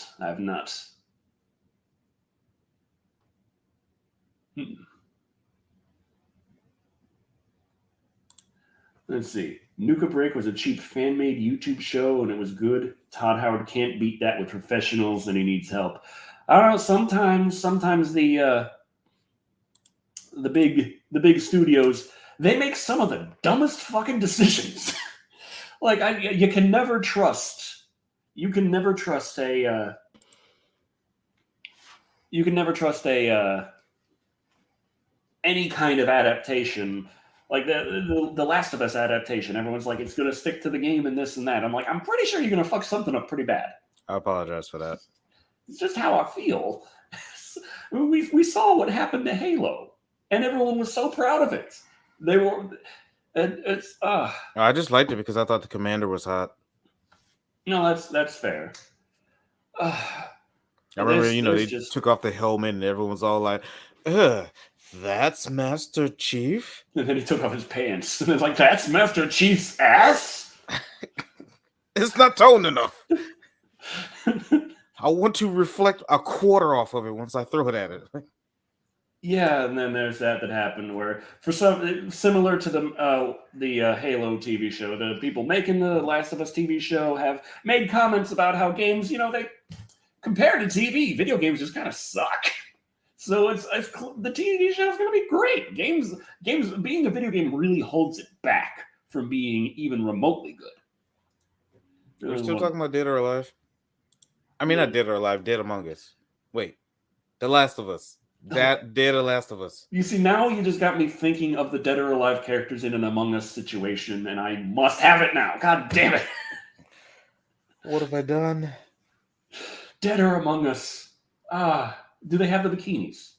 Let's see. Nuka Break was a cheap fan-made YouTube show, and it was good. Todd Howard can't beat that with professionals, and he needs help. I don't know. Sometimes the big studios, they make some of the dumbest fucking decisions. Like you can never trust. You can never trust a. Any kind of adaptation. Like the Last of Us adaptation, everyone's like, it's going to stick to the game and this and that. I'm like, I'm pretty sure you're going to fuck something up pretty bad. I apologize for that. It's just how I feel. We saw what happened to Halo, and everyone was so proud of it. They were. It's. I just liked it because I thought the commander was hot. No, that's fair. I remember, they took off the helmet, and everyone was all like, "Ugh. That's Master Chief." And then he took off his pants. And it's like, that's Master Chief's ass? It's not toned enough. I want to reflect a quarter off of it once I throw it at it. Yeah, and then there's that happened where, for some similar to the Halo TV show, the people making the Last of Us TV show have made comments about how games, they compared to TV, video games just kind of suck. So it's the TV show is going to be great. Games being a video game really holds it back from being even remotely good. We're still talking about Dead or Alive. I mean, not Dead or Alive, Dead Among Us. Wait, The Last of Us. That Dead or Last of Us. You see, now you just got me thinking of the Dead or Alive characters in an Among Us situation, and I must have it now. God damn it! What have I done? Dead or Among Us. Do they have the bikinis?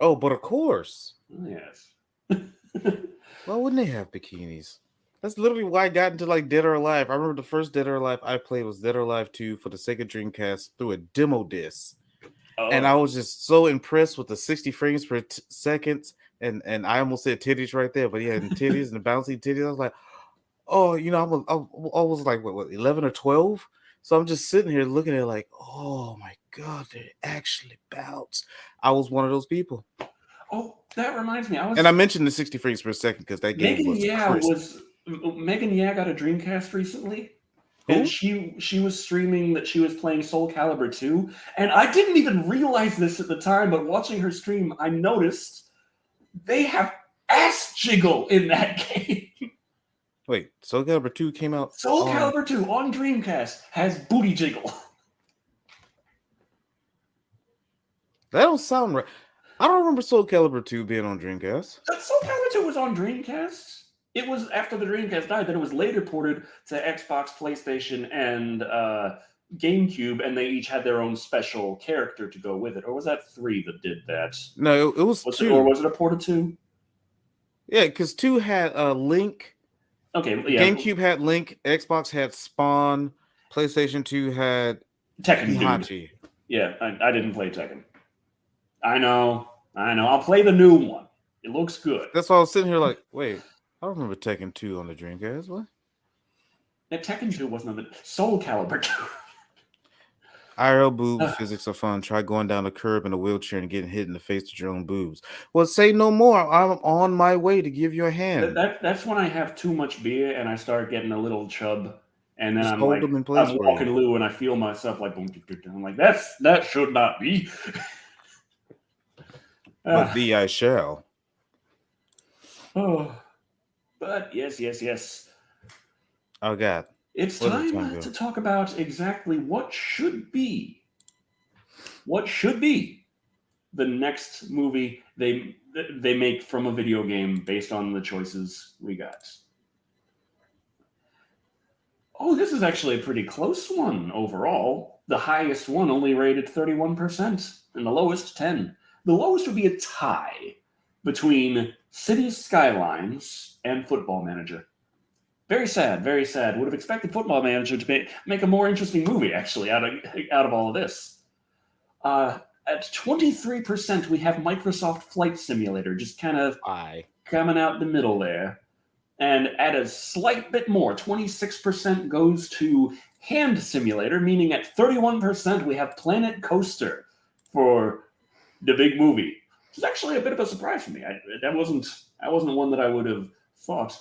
Oh, but of course. Yes. Why wouldn't they have bikinis? That's literally why I got into like Dead or Alive. I remember the first Dead or Alive I played was Dead or Alive 2 for the Sega Dreamcast through a demo disc. Oh. And I was just so impressed with the 60 frames per second. And I almost said titties right there, but yeah, and titties and the bouncy titties. I was like, oh, I was like, what, 11 or 12? So I'm just sitting here looking at it like, oh my God, they actually bounce. I was one of those people. Oh, that reminds me. I mentioned the 60 frames per second because that game Megan got a Dreamcast recently. Who? And she was streaming that she was playing Soul Calibur 2. And I didn't even realize this at the time, but watching her stream, I noticed they have ass jiggle in that game. Wait, Soul Calibur 2 came out? Soul Calibur 2 on Dreamcast has booty jiggle. That don't sound right. I don't remember Soul Calibur 2 being on Dreamcast. Soul Calibur 2 was on Dreamcast. It was after the Dreamcast died. Then it was later ported to Xbox, PlayStation, and GameCube, and they each had their own special character to go with it. Or was that 3 that did that? No, it was 2. Or was it a port of 2? Yeah, because 2 had Link. Okay, yeah. GameCube had Link. Xbox had Spawn. PlayStation 2 had Tekken. Yeah, I didn't play Tekken. I know. I'll play the new one. It looks good. That's why I was sitting here like, wait, I don't remember Tekken 2 on the Dreamcast. What? That Tekken 2 wasn't on the Soul Calibur 2. IRL boob physics are fun. Try going down the curb in a wheelchair and getting hit in the face with your own boobs. Well, say no more. I'm on my way to give you a hand. That's when I have too much beer and I start getting a little chub. And then I'm walking Lou and I feel myself like, boom, I'm like, that should not be. But thee I shall. Oh, but yes. Oh God. It's time to talk about exactly what should be the next movie they make from a video game based on the choices we got. Oh, this is actually a pretty close one overall. The highest one only rated 31% and the lowest 10%. The lowest would be a tie between Cities Skylines and Football Manager. Very sad, very sad. Would have expected Football Manager to make a more interesting movie, actually, out of all of this. At 23%, we have Microsoft Flight Simulator, just kind of coming out in the middle there. And at a slight bit more, 26% goes to Hand Simulator, meaning at 31%, we have Planet Coaster for the big movie. Which is actually a bit of a surprise for me. That wasn't one that I would have thought.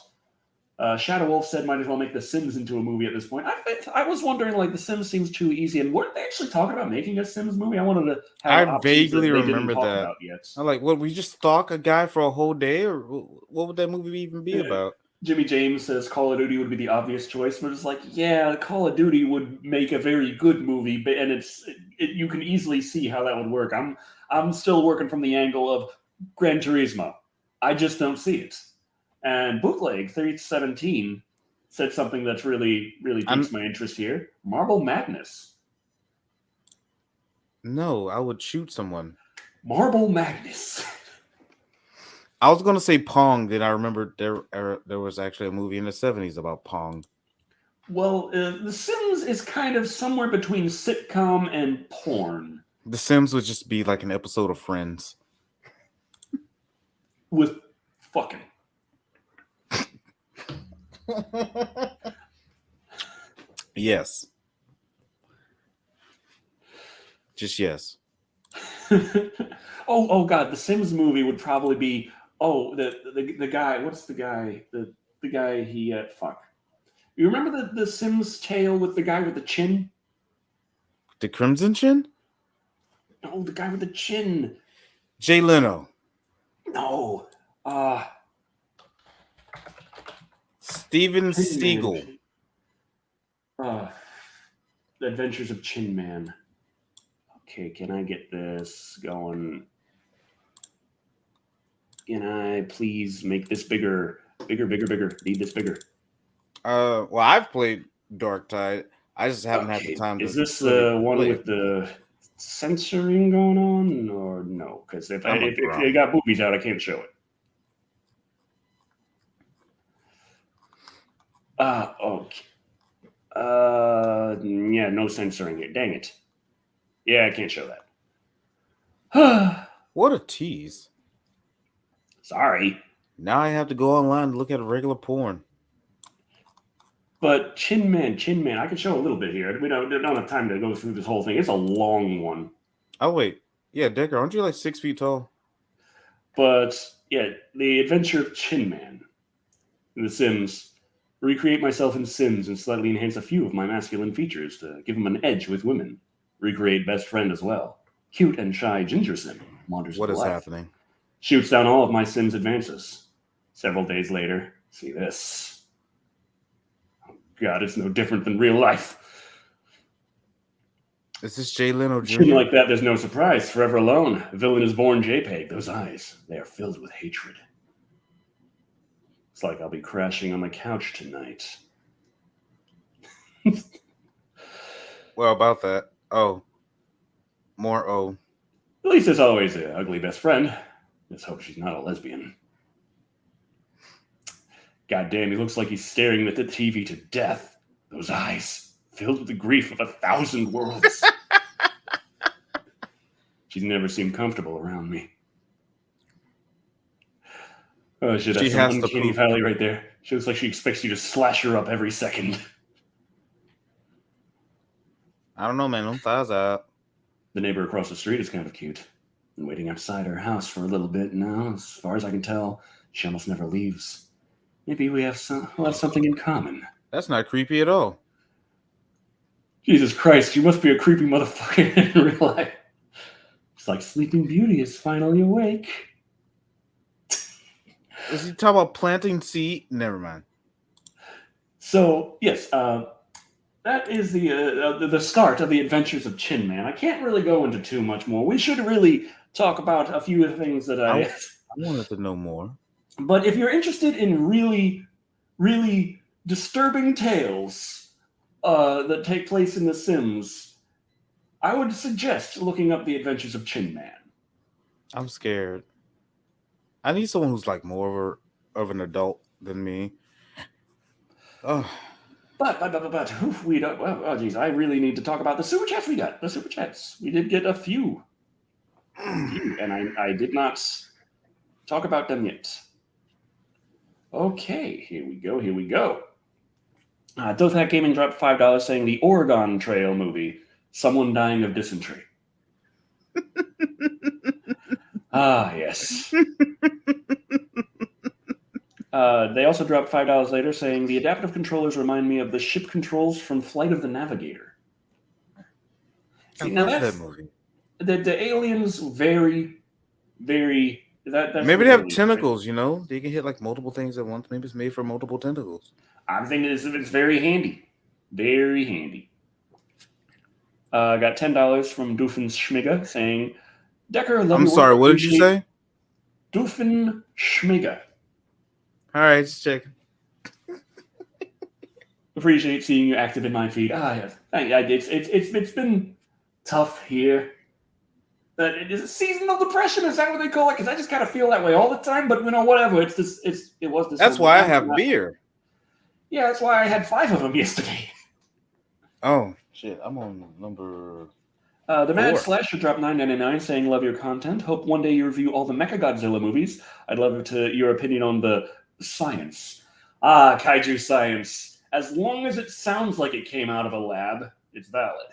Shadow Wolf said might as well make The Sims into a movie at this point. I was wondering, like, The Sims seems too easy, and weren't they actually talking about making a Sims movie? I wanted to have I vaguely remember that. About yet. I'm like, what? We just stalk a guy for a whole day, or what would that movie even be about? Jimmy James says Call of Duty would be the obvious choice, but it's like, yeah, Call of Duty would make a very good movie, and you can easily see how that would work. I'm still working from the angle of Gran Turismo. I just don't see it. And Bootleg 317 said something that's really piques my interest here. Marble Madness. No, I would shoot someone. Marble Madness. I was gonna say Pong. Then I remembered there was actually a movie in the 70s about Pong. Well, The Sims is kind of somewhere between sitcom and porn. The Sims would just be like an episode of Friends. With fucking. Yes. Just yes. oh God, the Sims movie would probably be the guy. What's the guy? The guy he fuck. You remember the Sims tale with the guy with the chin? The Crimson Chin? No, the guy with the chin. Jay Leno. No. Steven Seagal. The Adventures of Chin Man. Okay, can I get this going? Can I please make this bigger? Bigger. Need this bigger. Well, I've played Dark Tide. I just haven't had the time to. Is this the one with the censoring going on, or no? Because if they got boobies out, I can't show it. Okay. Yeah, no censoring it. Dang it. Yeah, I can't show that. What a tease. Sorry. Now I have to go online to look at regular porn. But Chin Man, I can show a little bit here. We don't have time to go through this whole thing. It's a long one. Oh, wait. Yeah, Decker, aren't you like 6 feet tall? But, yeah, The Adventure of Chin Man in The Sims. Recreate myself in Sims and slightly enhance a few of my masculine features to give him an edge with women. Recreate best friend as well. Cute and shy Ginger Sim wanders What is life. happening? Shoots down all of my Sims advances. Several days later, see this. Oh God, it's no different than real life. Is this Jay Leno Jr.? Shooting like that, there's no surprise. Forever alone. Villain is born JPEG. Those eyes, they are filled with hatred. It's like I'll be crashing on the couch tonight. Well, about that. Oh. More oh. At least there's always an ugly best friend. Let's hope she's not a lesbian. God damn, he looks like he's staring at the TV to death. Those eyes, filled with the grief of 1,000 worlds. She's never seemed comfortable around me. Oh shit, that's some uncanny valley right there. She looks like she expects you to slash her up every second. I don't know, man. Them thighs out. The neighbor across the street is kind of cute. Been waiting outside her house for a little bit now. As far as I can tell, she almost never leaves. Maybe we'll have something in common. That's not creepy at all. Jesus Christ, you must be a creepy motherfucker in real life. It's like Sleeping Beauty is finally awake. Is he talking about planting seed? Never mind. So, yes, that is the start of the Adventures of Chin Man. I can't really go into too much more. We should really talk about a few of the things that I wanted to know more. But if you're interested in really, really disturbing tales that take place in The Sims, I would suggest looking up The Adventures of Chin Man. I'm scared. I need someone who's like more of an adult than me. Oh, But we don't. Well, oh, geez, I really need to talk about the super chats we got. The super chats. We did get a few, and I did not talk about them yet. Okay, here we go. Here we go. Dothack Gaming dropped $5 saying the Oregon Trail movie, someone dying of dysentery. Ah, yes. They also dropped $5 later saying the adaptive controllers remind me of the ship controls from Flight of the Navigator. I See, now love that that's movie. the aliens very, very. That's Maybe the they have aliens, right? tentacles, you know? They can hit like multiple things at once. Maybe it's made for multiple tentacles. I'm thinking it's very handy, very handy. Got $10 from Doofenshmiga saying, Decker, love I'm your work. sorry, what did you Appreciate say? Doofenshmiga. All right, just checking. Appreciate seeing you active in my feed. Ah, yes. It's been tough here. Is it seasonal depression? Is that what they call it? Because I just kind of feel that way all the time. But whatever. It was this. That's why I have beer. Yeah, that's why I had 5 of them yesterday. Oh shit! I'm on number. The Mad 4. Slasher dropped $9.99 saying, love your content. Hope one day you review all the Mechagodzilla movies. I'd love your opinion on the science. Ah, kaiju science. As long as it sounds like it came out of a lab, it's valid.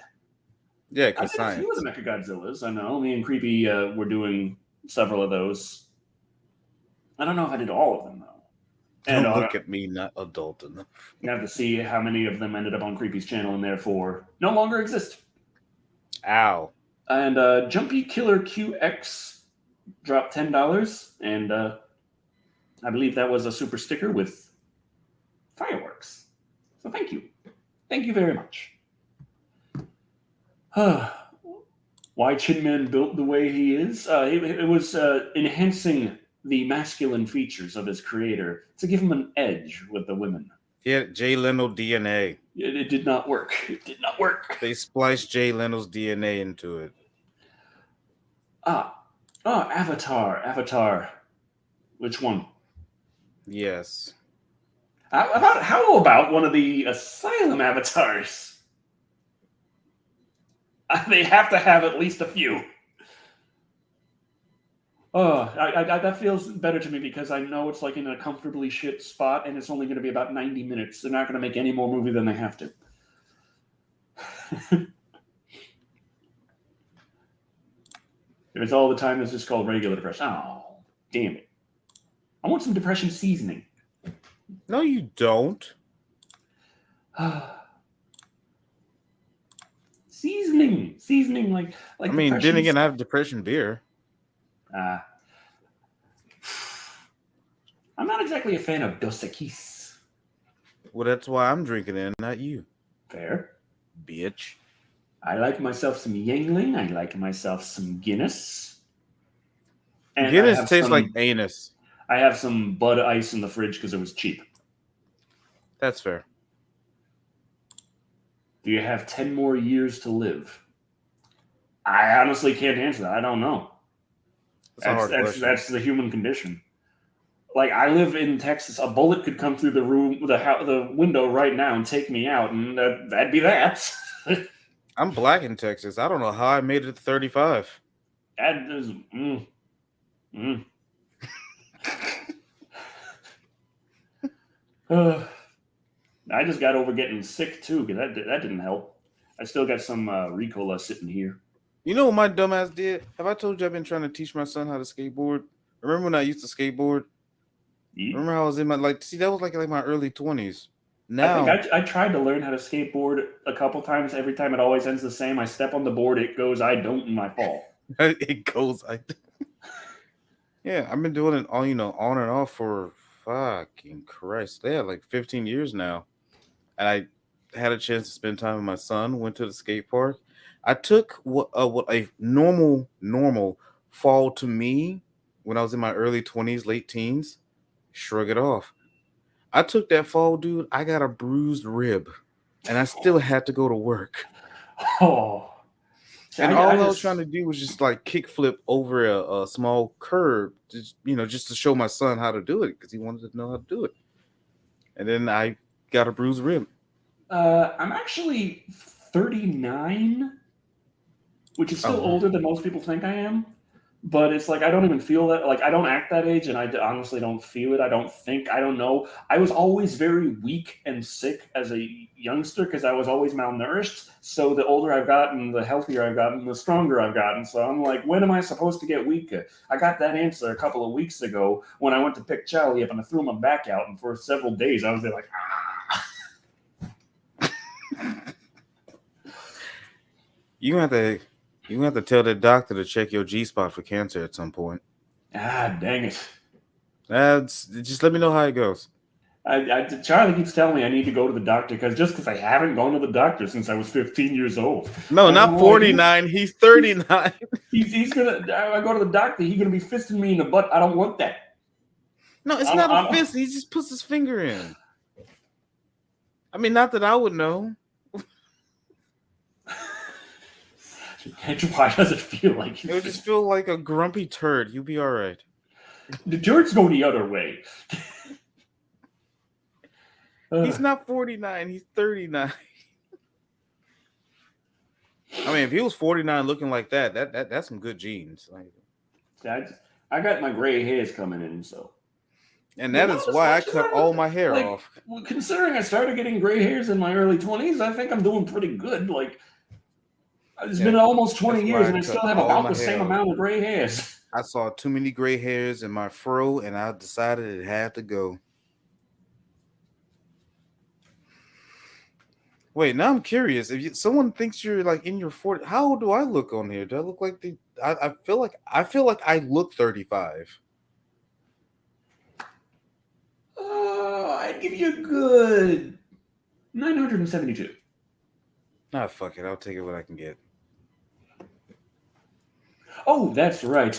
Yeah, I because did a few of science. the Mechagodzillas. I know. Me and Creepy were doing several of those. I don't know if I did all of them, though. And Don't look at me, not adult enough. you have to see how many of them ended up on Creepy's channel and therefore no longer exist. Ow. And Jumpy Killer QX dropped $10, and I believe that was a super sticker with fireworks. So thank you very much. Why Chinman built the way he is? It was enhancing the masculine features of his creator to give him an edge with the women. Yeah, Jay Leno DNA. It did not work. It did not work. They spliced Jay Leno's DNA into it. Avatar. Which one? Yes. How about one of the Asylum avatars? They have to have at least a few. Oh, that feels better to me because I know it's like in a comfortably shit spot and it's only going to be about 90 minutes. They're not going to make any more movie than they have to. If it's all the time, it's just called regular depression. Oh, damn it. I want some depression seasoning. No, you don't. Seasoning like I mean, then again, I have depression beer. I'm not exactly a fan of Dos Equis. Well, that's why I'm drinking it, not you. Fair. Bitch. I like myself some Yingling. I like myself some Guinness. And Guinness tastes like anus. I have some Bud Ice in the fridge because it was cheap. That's fair. Do you have 10 more years to live? I honestly can't answer that. I don't know. That's the human condition. Like, I live in Texas. A bullet could come through the window right now and take me out, and that'd be that. I'm black in Texas. I don't know how I made it to 35. That is, I just got over getting sick too, because that didn't help. I still got some Ricola sitting here. You know what my dumbass did? Have I told you I've been trying to teach my son how to skateboard? Remember when I used to skateboard? Yeah. Remember how I was in my that was like my early 20s. Now I think I tried to learn how to skateboard a couple times. Every time it always ends the same. I step on the board, it goes, I don't, and I fall. It goes, I yeah, I've been doing it on and off for fucking Christ. Yeah, like 15 years now. And I had a chance to spend time with my son, went to the skate park. I took what a normal fall to me when I was in my early 20s, late teens. Shrug it off. I took that fall, dude. I got a bruised rib, and I still had to go to work. Oh, And all I was trying to do was just like kickflip over a small curb, just to show my son how to do it because he wanted to know how to do it. And then I got a bruised rib. I'm actually 39, which is still older than most people think I am. But it's like I don't even feel that. Like I don't act that age, and I honestly don't feel it. I don't know. I was always very weak and sick as a youngster because I was always malnourished. So the older I've gotten, the healthier I've gotten, the stronger I've gotten. So I'm like, when am I supposed to get weaker? I got that answer a couple of weeks ago when I went to pick Charlie up and I threw my back out, and for several days I was there like, ah. You have to tell the doctor to check your G spot for cancer at some point. Ah, dang it. Just let me know how it goes. Charlie keeps telling me I need to go to the doctor because I haven't gone to the doctor since I was 15 years old. No, not 49. He's 39. He's gonna. I go to the doctor. He's gonna be fisting me in the butt. I don't want that. No, it's not a fist. He just puts his finger in. I mean, not that I would know. Why does it feel like it would just feel like a grumpy turd? You'll be all right. The turds go the other way. He's not 49. He's 39. I mean, if he was 49 looking like that's some good genes. I got my gray hairs coming in, so. And that is why I cut all my hair off. Considering I started getting gray hairs in my early 20s, I think I'm doing pretty good. Like, it's been almost 20 years, and I still have about the same amount of gray hairs. I saw too many gray hairs in my fro, and I decided it had to go. Wait, now I'm curious. If someone thinks you're like in your 40s, how old do I look on here? Do I look like I feel like I look 35. I'd give you a good 972. Nah, fuck it. I'll take it what I can get. Oh, that's right.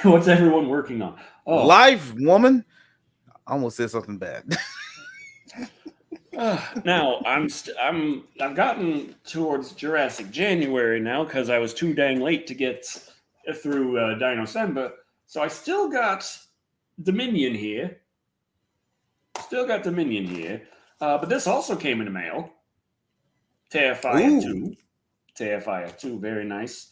What's everyone working on? Oh. Life, woman. I almost said something bad. Now I've gotten towards Jurassic January now because I was too dang late to get through Dinosember. So I still got Dominion here. But this also came in the mail. Terrifier 2. Terrifier 2, very nice.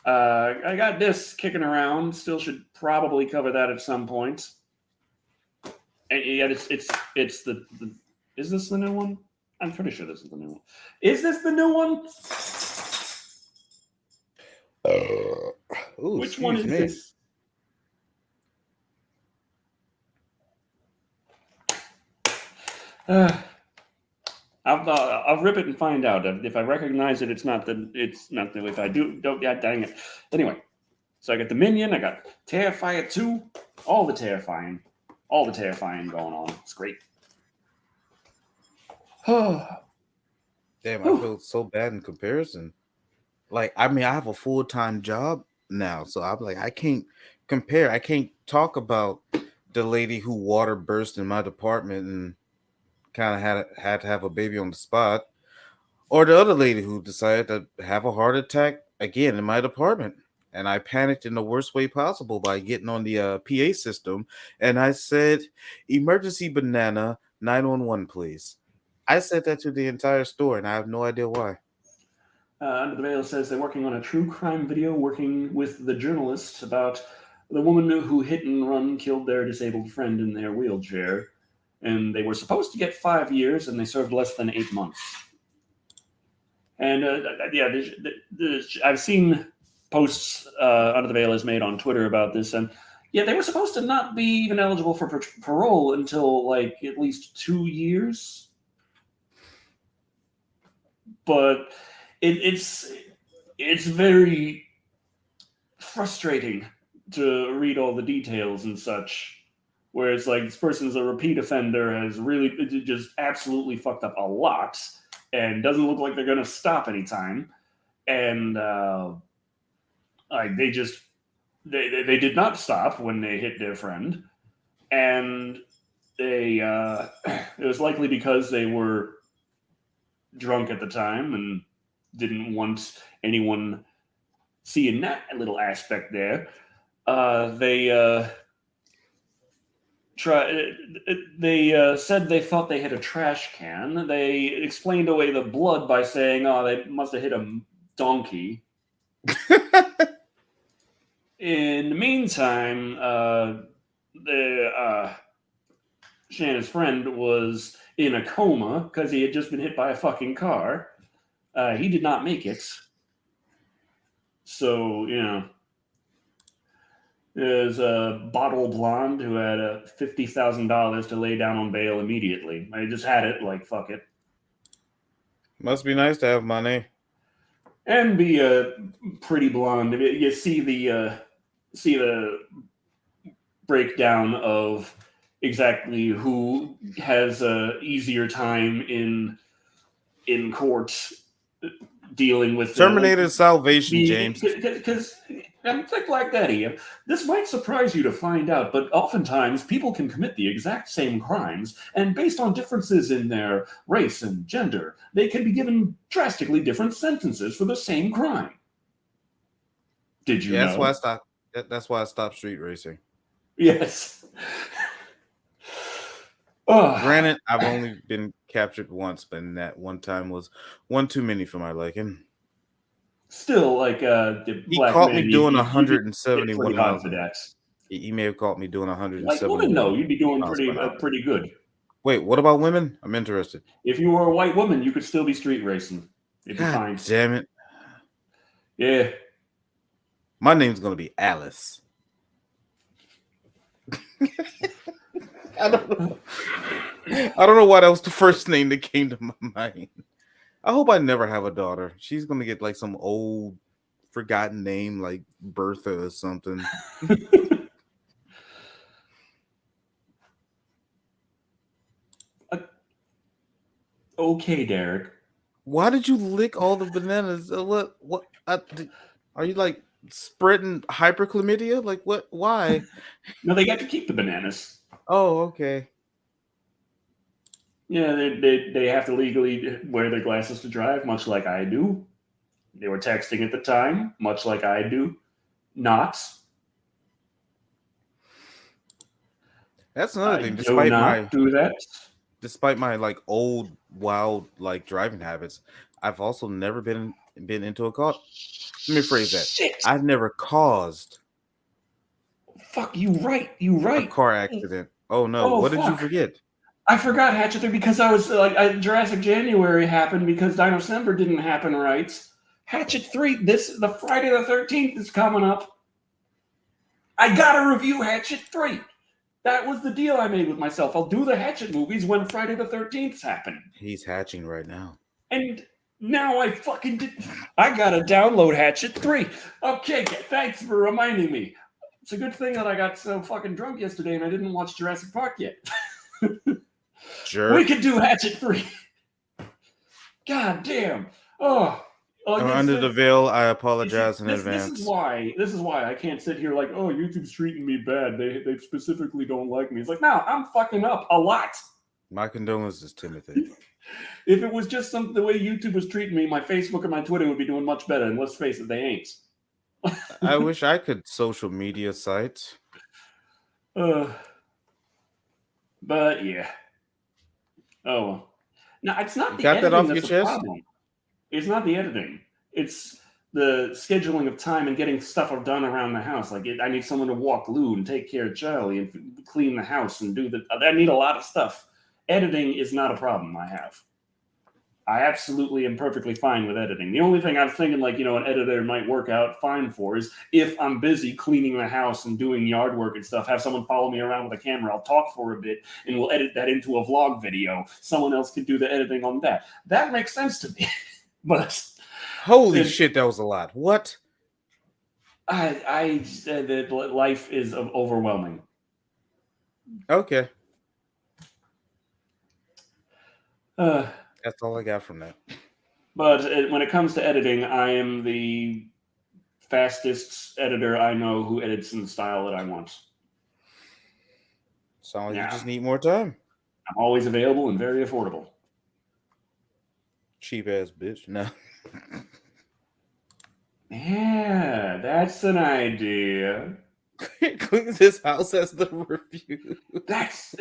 I got this kicking around. Still should probably cover that at some point. And yet it's the is this the new one? I'm pretty sure this is the new one. Is this the new one? Which one is this? I'll rip it and find out. If I recognize it, it's not the. If I don't, yeah, dang it. Anyway, so I got the Minion. I got Terrifier 2. All the terrifying going on. It's great. Damn, I feel so bad in comparison. Like, I mean, I have a full-time job now, so I'm like, I can't compare. I can't talk about the lady who water burst in my department and kind of had to have a baby on the spot, or the other lady who decided to have a heart attack again in my department. And I panicked in the worst way possible by getting on the PA system, and I said, "Emergency banana 911, please." I said that to the entire store, and I have no idea why. Under the Veil says they're working on a true crime video, working with the journalist about the woman who hit and run killed their disabled friend in their wheelchair. And they were supposed to get 5 years, and they served less than 8 months. And I've seen posts Under the Veil has made on Twitter about this, and yeah, they were supposed to not be even eligible for parole until like at least 2 years. But it's very frustrating to read all the details and such. Where it's like this person's a repeat offender, has really just absolutely fucked up a lot, and doesn't look like they're going to stop anytime. And like they did not stop when they hit their friend, and they it was likely because they were drunk at the time and didn't want anyone seeing that little aspect there, they said they thought they hit a trash can. They explained away the blood by saying, "Oh, they must have hit a donkey." In the meantime, Shannon's friend was in a coma because he had just been hit by a fucking car. He did not make it. So, there's a bottle blonde who had $50,000 to lay down on bail immediately. I just had it, like, fuck it. Must be nice to have money. And be a pretty blonde. You see the breakdown of exactly who has a easier time in court dealing with Terminator Salvation, James. Because think like that, Ian. This might surprise you to find out, but oftentimes people can commit the exact same crimes, and based on differences in their race and gender, they can be given drastically different sentences for the same crime. Did you know? That's why I stopped street racing. Yes. Granted, I've only been captured once, but that one time was one too many for my liking. Still, like he caught me doing 171 miles. He may have caught me doing 171. Like women, no, you'd be doing pretty good. Wait, what about women? I'm interested. If you were a white woman, you could still be street racing. It'd be fine. Damn it. Yeah. My name's gonna be Alice. I don't know why that was the first name that came to my mind. I hope I never have a daughter. She's gonna get like some old forgotten name like Bertha or something. Okay, Derek. Why did you lick all the bananas? What? Are you like spreading hyperchlamydia? Like what? Why? No, they got to keep the bananas. Oh, okay. Yeah, they have to legally wear their glasses to drive, much like I do. They were texting at the time, much like I do. Not. That's another thing. Despite my like old wild like driving habits, I've also never been into a car. Let me phrase that. Shit. I've never caused. Fuck, you right. A car accident. Oh no! What did you forget? I forgot Hatchet 3 because I was like Jurassic January happened because Dinocember didn't happen right. Hatchet 3, the Friday the 13th is coming up. I gotta review Hatchet 3. That was the deal I made with myself. I'll do the Hatchet movies when Friday the 13th happen. He's hatching right now. And now I fucking did. I gotta download Hatchet 3. Okay, thanks for reminding me. It's a good thing that I got so fucking drunk yesterday and I didn't watch Jurassic Park yet. Sure. We could do Hatchet 3. God damn. Under the veil, I apologize in advance. This is why I can't sit here like, oh, YouTube's treating me bad. They specifically don't like me. It's like, no, I'm fucking up a lot. My condolences, Timothy. If it was just the way YouTube was treating me, my Facebook and my Twitter would be doing much better. And let's face it, they ain't. I wish I could social media sites. But yeah. Oh. Now, it's not the editing that's the problem. It's not the editing. It's the scheduling of time and getting stuff done around the house. Like, I need someone to walk Lou and take care of Charlie and clean the house and do I need a lot of stuff. Editing is not a problem I have. I absolutely am perfectly fine with editing. The only thing I'm thinking, like, an editor might work out fine for is if I'm busy cleaning the house and doing yard work and stuff, have someone follow me around with a camera. I'll talk for a bit and we'll edit that into a vlog video. Someone else can do the editing on that. That makes sense to me. But holy shit, that was a lot. What? I said that life is overwhelming. Okay. That's all I got from that. But when it comes to editing, I am the fastest editor I know who edits in the style that I want. Sounds like you just need more time. I'm always available and very affordable. Cheap ass bitch. No. Yeah, that's an idea. Cleans his house as the review. That's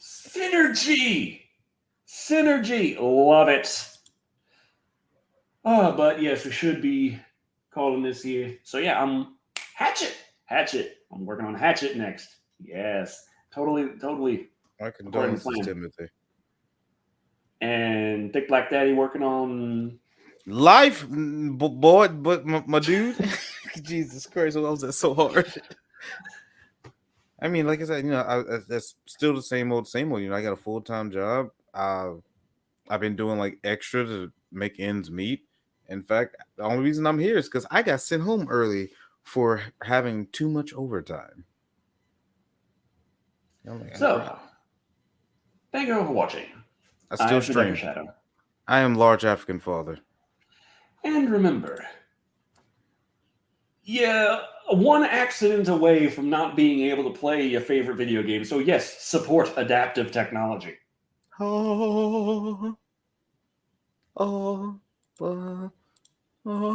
synergy. Synergy. Love it. But yes, we should be calling this here. So yeah, Hatchet. Hatchet. I'm working on Hatchet next. Yes. Totally My according to condolences, plan. Timothy. And Thick Black Daddy working on Life, boy, but my dude. Jesus Christ, why was that so hard? I mean, like I said, that's still the same old, same old. I got a full-time job. I've been doing like extra to make ends meet. In fact, the only reason I'm here is because I got sent home early for having too much overtime. So thank you all for watching. I still I've been Decker stream. Shadow. I am large African father. And remember, yeah, one accident away from not being able to play your favorite video game. So yes, support adaptive technology. Oh, oh, oh, oh.